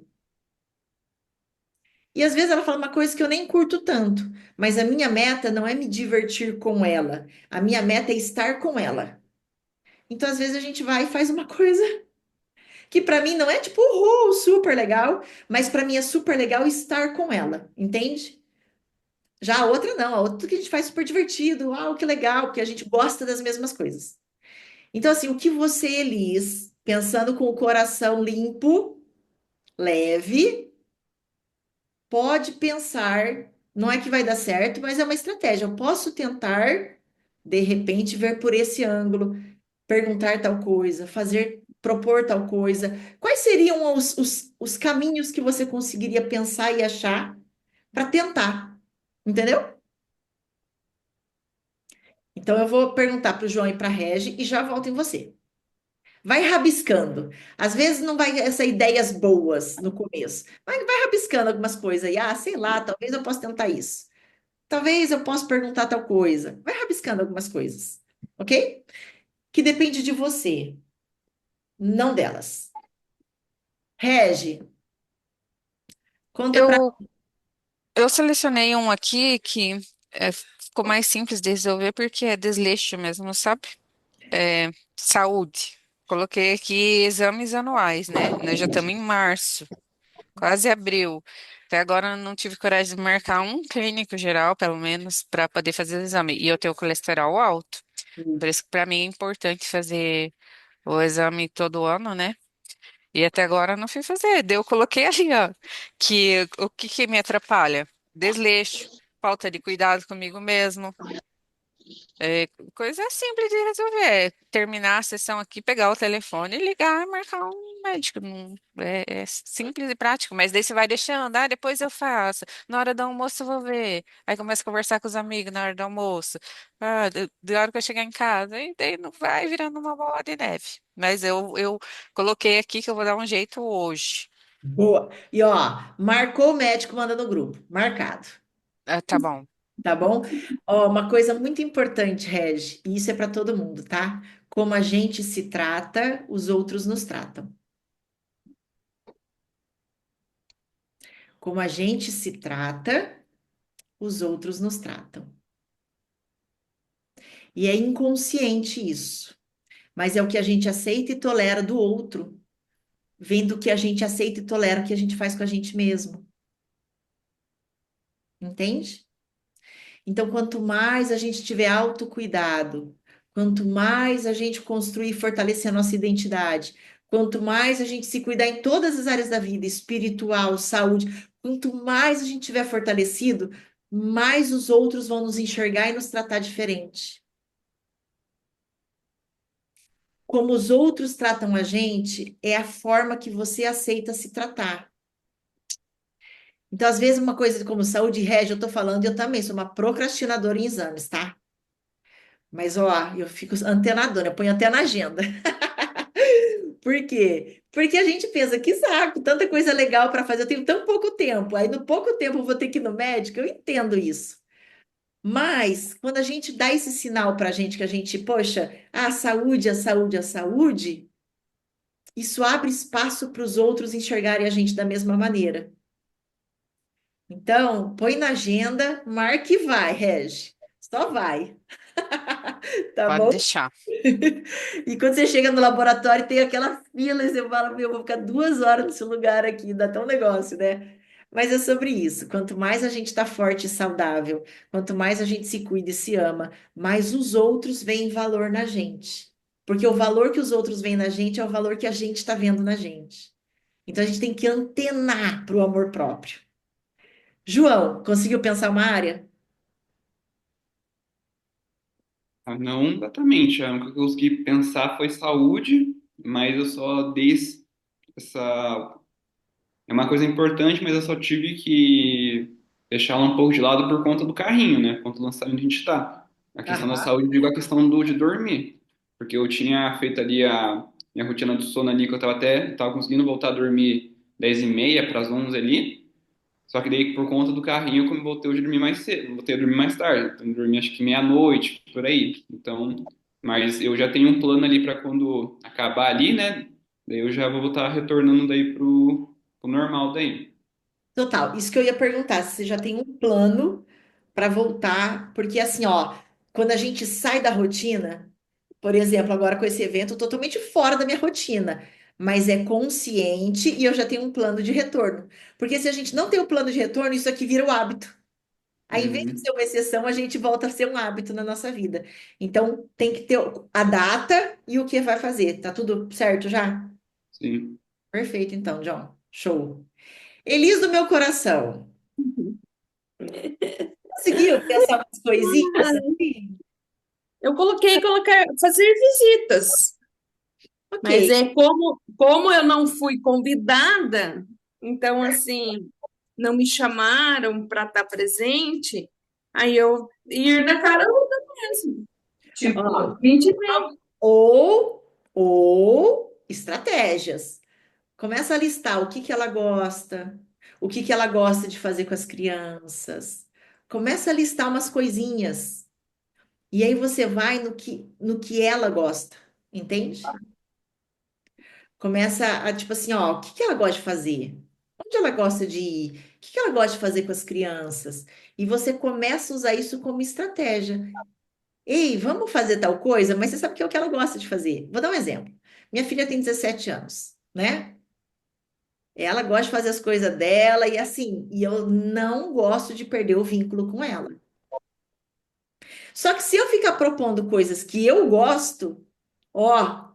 [SPEAKER 1] E às vezes ela fala uma coisa que eu nem curto tanto, mas a minha meta não é me divertir com ela, a minha meta é estar com ela. Então, às vezes a gente vai e faz uma coisa que para mim não é tipo, uhul, super legal, mas para mim é super legal estar com ela, entende? Já a outra não, a outra que a gente faz super divertido, uau, que legal, porque a gente gosta das mesmas coisas. Então, assim, o que você, Elis, pensando com o coração limpo, leve, pode pensar, não é que vai dar certo, mas é uma estratégia. Eu posso tentar, de repente, ver por esse ângulo, perguntar tal coisa, fazer, propor tal coisa. Quais seriam os caminhos que você conseguiria pensar e achar para tentar? Entendeu? Então, eu vou perguntar para o João e para a Regi e já volto em você. Vai rabiscando. Às vezes não vai ser ideias boas no começo. Vai rabiscando algumas coisas aí. Ah, sei lá, talvez eu possa tentar isso. Talvez eu possa perguntar tal coisa. Vai rabiscando algumas coisas, ok? Que depende de você, não delas. Regi, conta pra.
[SPEAKER 6] Eu, eu selecionei um aqui que ficou mais simples de resolver porque é desleixo mesmo, sabe? É, saúde. Coloquei aqui exames anuais, né? Nós já estamos em março, quase abril. Até agora eu não tive coragem de marcar um clínico geral, pelo menos, para poder fazer o exame. E eu tenho colesterol alto. Por isso que para mim é importante fazer o exame todo ano, né? E até agora eu não fui fazer. Daí eu coloquei ali, ó, que o que que me atrapalha? Desleixo, falta de cuidado comigo mesmo. É, coisa simples de resolver. É terminar a sessão aqui, pegar o telefone, ligar e marcar um médico. É simples e prático, mas daí você vai deixando. Ah, depois eu faço. Na hora do almoço eu vou ver. Aí começa a conversar com os amigos na hora do almoço. Ah, da hora que eu chegar em casa. E daí não vai virando uma bola de neve. Mas eu coloquei aqui que eu vou dar um jeito hoje.
[SPEAKER 1] Boa. E ó, marcou o médico, manda no grupo. Marcado.
[SPEAKER 6] Ah, tá bom.
[SPEAKER 1] Tá bom? Ó, uma coisa muito importante, Regi, e isso é para todo mundo, tá? Como a gente se trata, os outros nos tratam. Como a gente se trata, os outros nos tratam. E é inconsciente isso, mas é o que a gente aceita e tolera do outro, vendo o que a gente aceita e tolera o que a gente faz com a gente mesmo. Entende? Então, quanto mais a gente tiver autocuidado, quanto mais a gente construir e fortalecer a nossa identidade, quanto mais a gente se cuidar em todas as áreas da vida, espiritual, saúde, quanto mais a gente tiver fortalecido, mais os outros vão nos enxergar e nos tratar diferente. como os outros tratam a gente é a forma que você aceita se tratar. Então, às vezes, uma coisa como saúde rege, eu tô falando, eu também sou uma procrastinadora em exames, tá? Mas, ó, eu fico antenadora, eu ponho até na agenda. Por quê? Porque a gente pensa, que saco, tanta coisa legal para fazer, eu tenho tão pouco tempo. Aí, no pouco tempo, eu vou ter que ir no médico, eu entendo isso. Mas, quando a gente dá esse sinal para a gente, que a gente, poxa, a saúde, a saúde, a saúde, isso abre espaço para os outros enxergarem a gente da mesma maneira. Então, põe na agenda, marca e vai, Regi. Só vai, tá
[SPEAKER 6] Pode
[SPEAKER 1] bom?
[SPEAKER 6] deixar.
[SPEAKER 1] E quando você chega no laboratório, tem aquela fila e você fala, meu, eu vou ficar 2 horas nesse lugar aqui, dá até um negócio, né? Mas é sobre isso. Quanto mais a gente está forte e saudável, quanto mais a gente se cuida e se ama, mais os outros veem valor na gente. Porque o valor que os outros veem na gente é o valor que a gente está vendo na gente. Então a gente tem que antenar para o amor próprio. João, conseguiu pensar uma área?
[SPEAKER 8] Ah, não exatamente. A única que eu consegui pensar foi saúde, mas eu só dei essa. É uma coisa importante, mas eu só tive que deixar ela um pouco de lado por conta do carrinho, né? Por conta do lançamento que a gente está. A questão da
[SPEAKER 1] Aham.
[SPEAKER 8] saúde, eu digo a questão de dormir. Porque eu tinha feito ali a minha rotina do sono ali, que eu tava conseguindo voltar a dormir 10h30 para as 11 ali. Só que daí, por conta do carrinho, como eu voltei a dormir mais cedo, voltei a dormir mais tarde. Então, eu dormi acho que meia-noite, por aí. Então, mas eu já tenho um plano ali para quando acabar ali, né? Daí eu já vou estar retornando daí pro normal daí.
[SPEAKER 1] Total, isso que eu ia perguntar, se você já tem um plano para voltar, porque assim, ó, quando a gente sai da rotina, por exemplo, agora com esse evento, totalmente fora da minha rotina, mas é consciente e eu já tenho um plano de retorno. Porque se a gente não tem o plano de retorno, isso aqui vira o hábito. Aí, em vez de
[SPEAKER 8] Uhum,
[SPEAKER 1] ser uma exceção, a gente volta a ser um hábito na nossa vida. Então, tem que ter a data e o que vai fazer. Tá tudo certo já?
[SPEAKER 8] sim.
[SPEAKER 1] Perfeito, então, John. Show. Elis do meu coração. Conseguiu pensar umas coisinhas assim?
[SPEAKER 7] Eu coloquei colocar, fazer visitas,
[SPEAKER 1] Ok.
[SPEAKER 7] mas é como eu não fui convidada, então assim, não me chamaram para estar presente, aí eu ir na cara louca mesmo.
[SPEAKER 1] Ó,
[SPEAKER 7] Tipo, 20 e
[SPEAKER 1] ou estratégias. Começa a listar o que que ela gosta, o que que ela gosta de fazer com as crianças. Começa a listar umas coisinhas. E aí você vai no que ela gosta, entende? Começa a, tipo assim, ó, o que que ela gosta de fazer? Onde ela gosta de ir? O que que ela gosta de fazer com as crianças? E você começa a usar isso como estratégia. Ei, vamos fazer tal coisa, mas você sabe que é o que ela gosta de fazer. Vou dar um exemplo. Minha filha tem 17 anos, né? Ela gosta de fazer as coisas dela e assim, e eu não gosto de perder o vínculo com ela. Só que se eu ficar propondo coisas que eu gosto, ó,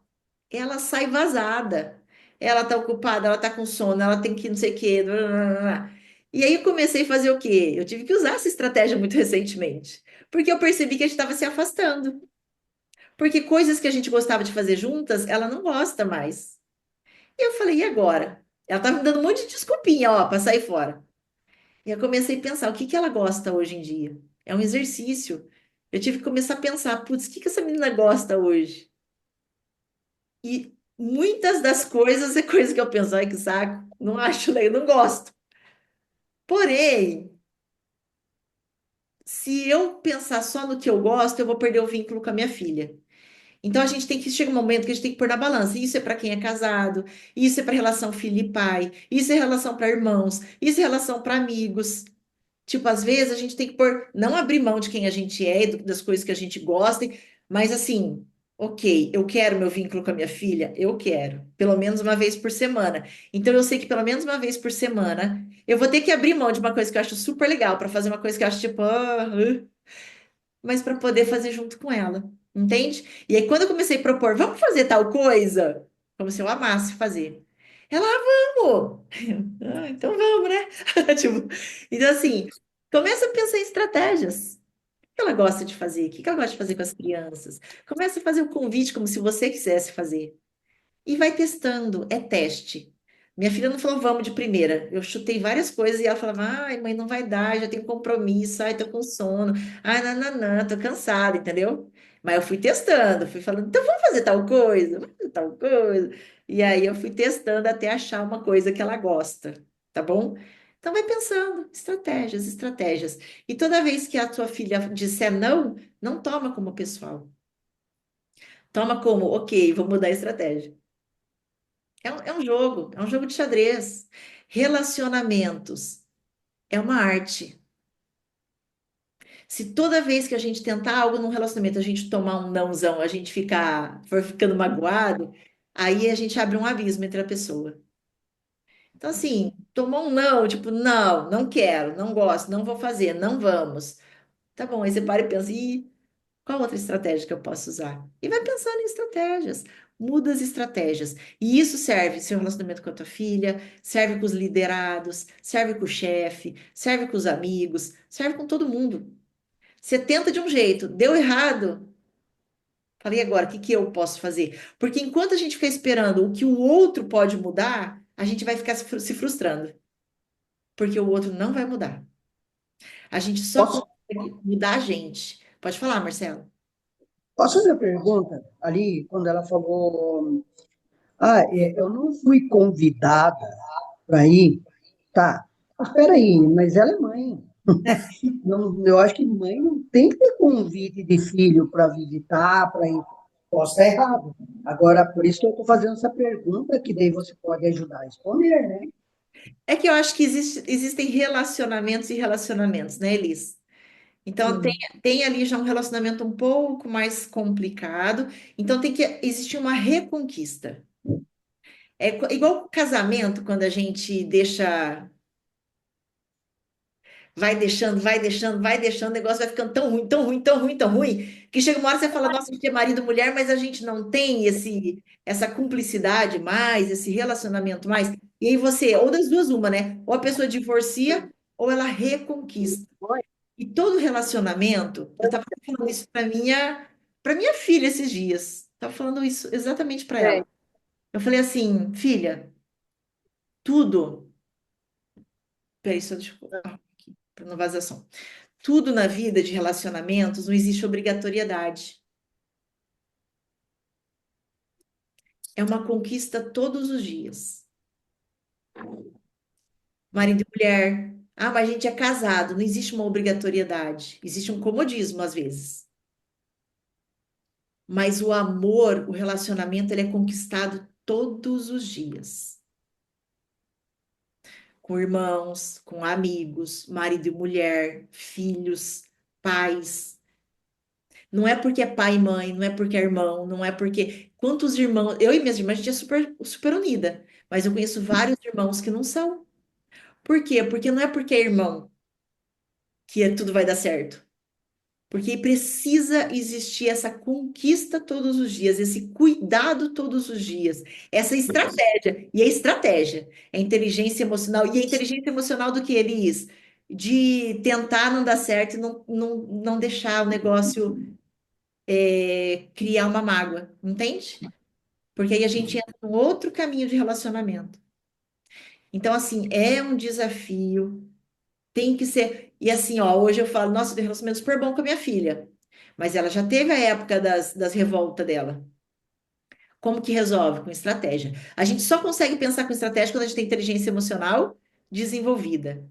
[SPEAKER 1] ela sai vazada. Ela tá ocupada, ela tá com sono, ela tem que não sei o quê. Blá, blá, blá, blá. E aí eu comecei a fazer o quê? Eu tive que usar essa estratégia muito recentemente, porque eu percebi que a gente estava se afastando. Porque coisas que a gente gostava de fazer juntas, ela não gosta mais. E eu falei, e agora? Ela tá me dando um monte de desculpinha, ó, para sair fora. E eu comecei a pensar, o que que ela gosta hoje em dia? É um exercício. Eu tive que começar a pensar, putz, o que que essa menina gosta hoje? E muitas das coisas é coisa que eu penso, ai, que saco, não acho legal, não gosto. Porém, se eu pensar só no que eu gosto, eu vou perder o vínculo com a minha filha. Então a gente tem que chega um momento que a gente tem que pôr na balança. Isso é para quem é casado, isso é para relação filho e pai, isso é relação para irmãos, isso é relação para amigos. Tipo, às vezes a gente tem que pôr, não abrir mão de quem a gente é, e das coisas que a gente gosta, mas assim, ok, eu quero meu vínculo com a minha filha, eu quero, pelo menos uma vez por semana. Então eu sei que pelo menos uma vez por semana eu vou ter que abrir mão de uma coisa que eu acho super legal para fazer uma coisa que eu acho tipo, mas para poder fazer junto com ela, entende? E aí quando eu comecei a propor, vamos fazer tal coisa, como se eu amasse fazer. Ela, vamos! Então vamos, né? Tipo, então, assim, começa a pensar em estratégias. que ela gosta de fazer? O que ela gosta de fazer com as crianças? Começa a fazer o convite como se você quisesse fazer. E vai testando, é teste. Minha filha não falou vamos de primeira. Eu chutei várias coisas e ela falava: ai, mãe, não vai dar, já tenho compromisso, ai, tô com sono, ai, nananã, tô cansada, entendeu? Mas eu fui testando, fui falando: então vamos fazer tal coisa, vamos fazer tal coisa. E aí eu fui testando até achar uma coisa que ela gosta, tá bom? Então vai pensando, estratégias, estratégias. E toda vez que a tua filha disser não, não toma como pessoal. Toma como, ok, vou mudar a estratégia. É um jogo de xadrez. Relacionamentos é uma arte. Se toda vez que a gente tentar algo num relacionamento, a gente tomar um nãozão, a gente for ficando magoado, aí a gente abre um abismo entre a pessoa. Então, assim, tomou um não, tipo, não, não quero, não gosto, não vou fazer, não vamos. Tá bom, aí você para e pensa, e qual outra estratégia que eu posso usar? E vai pensando em estratégias. Muda as estratégias. E isso serve seu relacionamento com a tua filha, serve com os liderados, serve com o chefe, serve com os amigos, serve com todo mundo. Você tenta de um jeito, deu errado. Falei agora, o que que eu posso fazer? Porque enquanto a gente ficar esperando o que o outro pode mudar, a gente vai ficar se frustrando, porque o outro não vai mudar. A gente só
[SPEAKER 3] Posso,
[SPEAKER 1] consegue mudar a gente. Pode falar, Marcelo.
[SPEAKER 3] posso fazer uma pergunta? Ali, quando ela falou, eu não fui convidada para ir. Tá, mas espera aí, mas ela é mãe. Não, eu acho que mãe não tem que ter convite de filho para visitar, para ir. Posso estar errado. Agora, por isso que eu estou fazendo essa pergunta, que daí você pode ajudar a responder, né?
[SPEAKER 1] É que eu acho que existem relacionamentos e relacionamentos, né, Elis? Então,
[SPEAKER 3] Sim.
[SPEAKER 1] tem ali já um relacionamento um pouco mais complicado. Então, tem que existir uma reconquista. É igual casamento, quando a gente deixa, vai deixando, vai deixando, o negócio vai ficando tão ruim, tão ruim, tão ruim, tão ruim, que chega uma hora que você fala, nossa, a gente é marido e mulher, mas a gente não tem essa cumplicidade mais, esse relacionamento mais. E aí você, ou das duas, uma, né? Ou a pessoa divorcia, ou ela reconquista. E todo relacionamento, eu estava falando isso para minha filha esses dias. Estava falando isso exatamente para
[SPEAKER 4] Sei.
[SPEAKER 1] ela. Eu falei assim, filha, tudo. Peraí, só deixa eu aqui, para não vazar som. Tudo na vida de relacionamentos não existe obrigatoriedade. É uma conquista todos os dias. Marido e mulher. Ah, mas a gente é casado. Não existe uma obrigatoriedade. Existe um comodismo às vezes. Mas o amor, o relacionamento, ele é conquistado todos os dias. Com irmãos, com amigos, marido e mulher, filhos, pais. Não é porque é pai e mãe, não é porque é irmão, não é porque. Quantos irmãos. Eu e minhas irmãs, a gente é super, super unida. Mas eu conheço vários irmãos que não são. Por quê? Porque não é porque é irmão que tudo vai dar certo. Porque precisa existir essa conquista todos os dias, esse cuidado todos os dias, essa estratégia. E a estratégia é inteligência emocional. E a inteligência emocional do que, Elis? De tentar não dar certo e não deixar o negócio criar uma mágoa, entende? Porque aí a gente entra num outro caminho de relacionamento. Então, assim, é um desafio, tem que ser. E assim, ó, hoje eu falo, nossa, eu tenho um relacionamento super bom com a minha filha. Mas ela já teve a época das revoltas dela. Como que resolve? Com estratégia. A gente só consegue pensar com estratégia quando a gente tem inteligência emocional desenvolvida.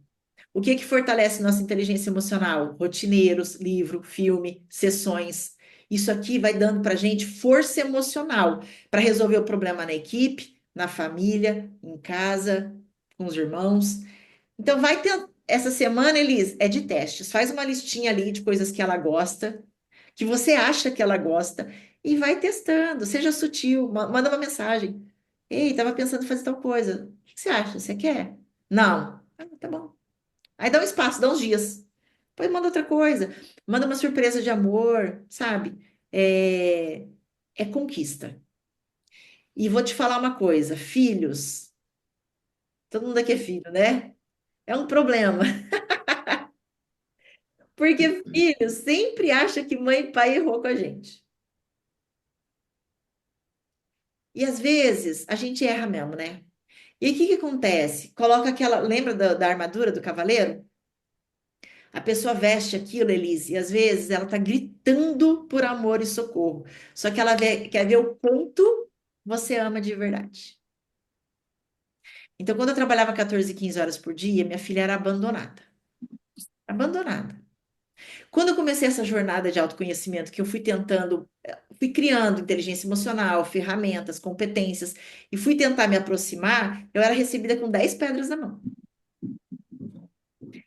[SPEAKER 1] O que que fortalece nossa inteligência emocional? Rotineiros, livro, filme, sessões. Isso aqui vai dando para a gente força emocional para resolver o problema na equipe, na família, em casa, com os irmãos. Então, vai ter. Essa semana, Elis, é de testes. Faz uma listinha ali de coisas que ela gosta, que você acha que ela gosta, e vai testando. Seja sutil, manda uma mensagem. Ei, tava pensando em fazer tal coisa. O que você acha? Você quer? Não. Ah, tá bom. Aí dá um espaço, dá uns dias. Depois manda outra coisa. Manda uma surpresa de amor, sabe? É conquista. E vou te falar uma coisa: filhos, todo mundo aqui é filho, né? É um problema. Porque filho sempre acha que mãe e pai errou com a gente. E às vezes a gente erra mesmo, né? E aí o que que acontece? Coloca aquela. Lembra da armadura do cavaleiro? A pessoa veste aquilo, Elise, e às vezes ela tá gritando por amor e socorro. Só que ela quer ver o quanto você ama de verdade. Então, quando eu trabalhava 14, 15 horas por dia, minha filha era abandonada. Abandonada. Quando eu comecei essa jornada de autoconhecimento, que eu fui tentando, fui criando inteligência emocional, ferramentas, competências, e fui tentar me aproximar, eu era recebida com 10 pedras na mão.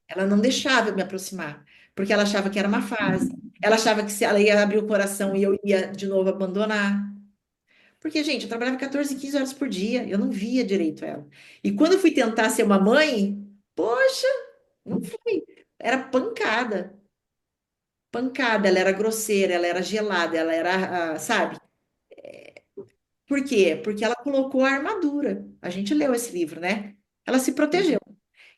[SPEAKER 1] Ela não deixava eu me aproximar, porque ela achava que era uma fase. Ela achava que se ela ia abrir o coração e eu ia de novo abandonar. Porque, gente, eu trabalhava 14, 15 horas por dia, eu não via direito ela. E quando eu fui tentar ser uma mãe, poxa, não foi. Era pancada. Pancada, ela era grosseira, ela era gelada, ela era, sabe? Por quê? Porque ela colocou a armadura. A gente leu esse livro, né? Ela se protegeu.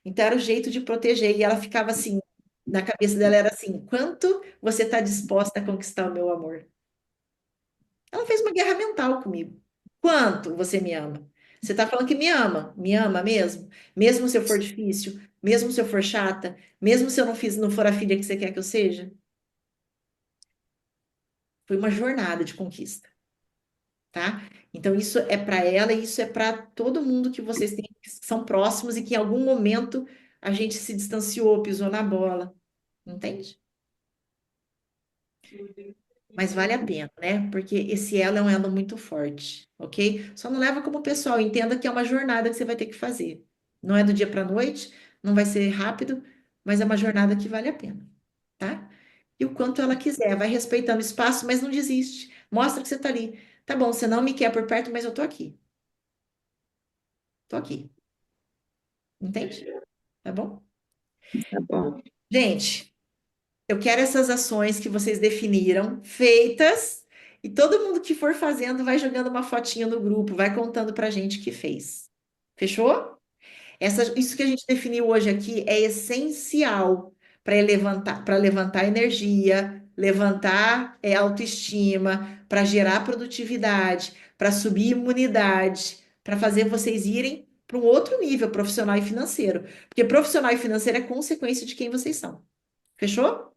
[SPEAKER 1] Então era o jeito de proteger. E ela ficava assim, na cabeça dela era assim: quanto você está disposta a conquistar o meu amor? Ela fez uma guerra mental comigo. Quanto você me ama? Você está falando que me ama mesmo? Mesmo se eu for difícil, mesmo se eu for chata, mesmo se eu não for a filha que você quer que eu seja? Foi uma jornada de conquista, tá? Então isso é para ela e isso é para todo mundo que vocês têm, que são próximos e que em algum momento a gente se distanciou, pisou na bola, entende? Mas vale a pena, né? Porque esse elo é um elo muito forte, ok? Só não leva como pessoal, entenda que é uma jornada que você vai ter que fazer. Não é do dia para a noite, não vai ser rápido, mas é uma jornada que vale a pena, tá? E o quanto ela quiser, vai respeitando o espaço, mas não desiste. Mostra que você tá ali. Tá bom, você não me quer por perto, mas eu tô aqui. Tô aqui. Entende? Tá bom?
[SPEAKER 7] Tá bom.
[SPEAKER 1] Gente, eu quero essas ações que vocês definiram, feitas, e todo mundo que for fazendo vai jogando uma fotinha no grupo, vai contando pra gente que fez. Fechou? Isso que a gente definiu hoje aqui é essencial para levantar energia, levantar autoestima, para gerar produtividade, para subir imunidade, para fazer vocês irem para um outro nível profissional e financeiro. Porque profissional e financeiro é consequência de quem vocês são. Fechou?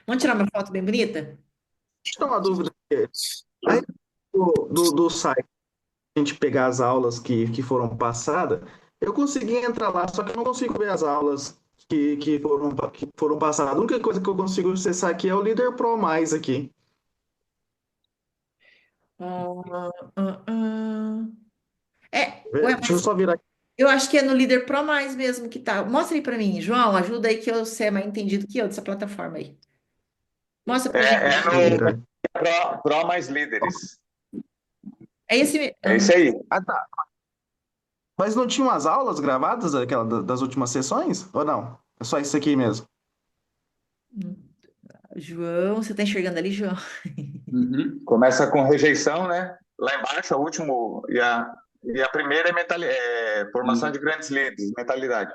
[SPEAKER 1] Vamos tirar uma foto bem bonita?
[SPEAKER 2] Deixa eu ter uma dúvida aqui. Aí do site, a gente pegar as aulas que foram passadas, eu consegui entrar lá, só que eu não consigo ver as aulas que foram passadas. A única coisa que eu consigo acessar aqui é o Líder Pro Mais aqui.
[SPEAKER 1] Ah, ah, ah. Ué,
[SPEAKER 2] Deixa eu
[SPEAKER 1] mas
[SPEAKER 2] só virar aqui.
[SPEAKER 1] eu acho que é no Líder Pro Mais mesmo que tá. Mostra aí para mim, João, ajuda aí que você é mais entendido que eu dessa plataforma aí. Mostra pra gente.
[SPEAKER 5] É no
[SPEAKER 2] Líder.
[SPEAKER 5] Pro Mais Líderes.
[SPEAKER 1] É esse.
[SPEAKER 5] É isso aí.
[SPEAKER 2] Ah, tá. Mas não tinham as aulas gravadas das últimas sessões? Ou não? É só isso aqui mesmo?
[SPEAKER 1] João, você tá enxergando ali, João?
[SPEAKER 8] Uhum.
[SPEAKER 5] Começa com rejeição, né? Lá embaixo, a último e a primeira é formação de grandes líderes, mentalidade.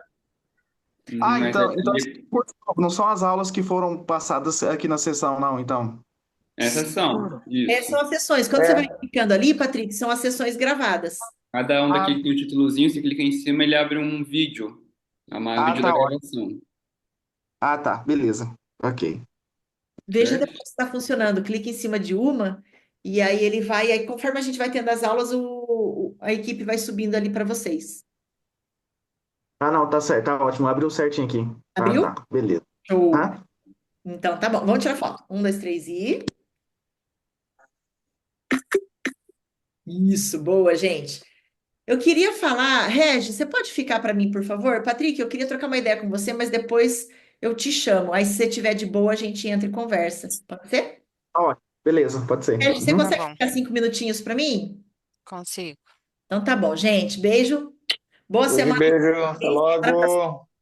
[SPEAKER 2] Ah,
[SPEAKER 8] Mas
[SPEAKER 2] então não são as aulas que foram passadas aqui na sessão, não, então.
[SPEAKER 8] essas são, isso.
[SPEAKER 1] São as sessões. Quando você vai clicando ali, Patrick, são as sessões gravadas.
[SPEAKER 8] Cada um
[SPEAKER 2] Ah,
[SPEAKER 8] daqui tem um títulozinho, você clica em cima, ele abre um vídeo. É um vídeo da
[SPEAKER 2] tá ótimo.
[SPEAKER 8] gravação,
[SPEAKER 2] Ah, tá, beleza. Ok.
[SPEAKER 1] Veja
[SPEAKER 8] certo?
[SPEAKER 1] depois se está funcionando. Clique em cima de uma e aí ele vai. Aí conforme a gente vai tendo as aulas, a equipe vai subindo ali para vocês.
[SPEAKER 2] Ah, não, tá certo, tá ótimo. Abriu certinho aqui. Ah,
[SPEAKER 1] Abriu?
[SPEAKER 2] tá, beleza.
[SPEAKER 1] Show.
[SPEAKER 2] Ah,
[SPEAKER 1] Então tá bom. Vamos tirar foto. Um, dois, três e. Isso, boa, gente. Eu queria falar, Regis, você pode ficar para mim, por favor? Patrick, eu queria trocar uma ideia com você, mas depois eu te chamo. Aí, se você tiver de boa, a gente entra e conversa. Pode ser?
[SPEAKER 2] tá ótimo. Beleza, pode ser.
[SPEAKER 1] Regis, você
[SPEAKER 6] Tá
[SPEAKER 1] consegue
[SPEAKER 6] bom,
[SPEAKER 1] ficar 5 minutinhos para mim?
[SPEAKER 6] consigo.
[SPEAKER 1] Então tá bom, gente. Beijo. Boa
[SPEAKER 5] Beijo,
[SPEAKER 1] semana.
[SPEAKER 5] beijo. Até
[SPEAKER 1] Bora pra
[SPEAKER 5] logo.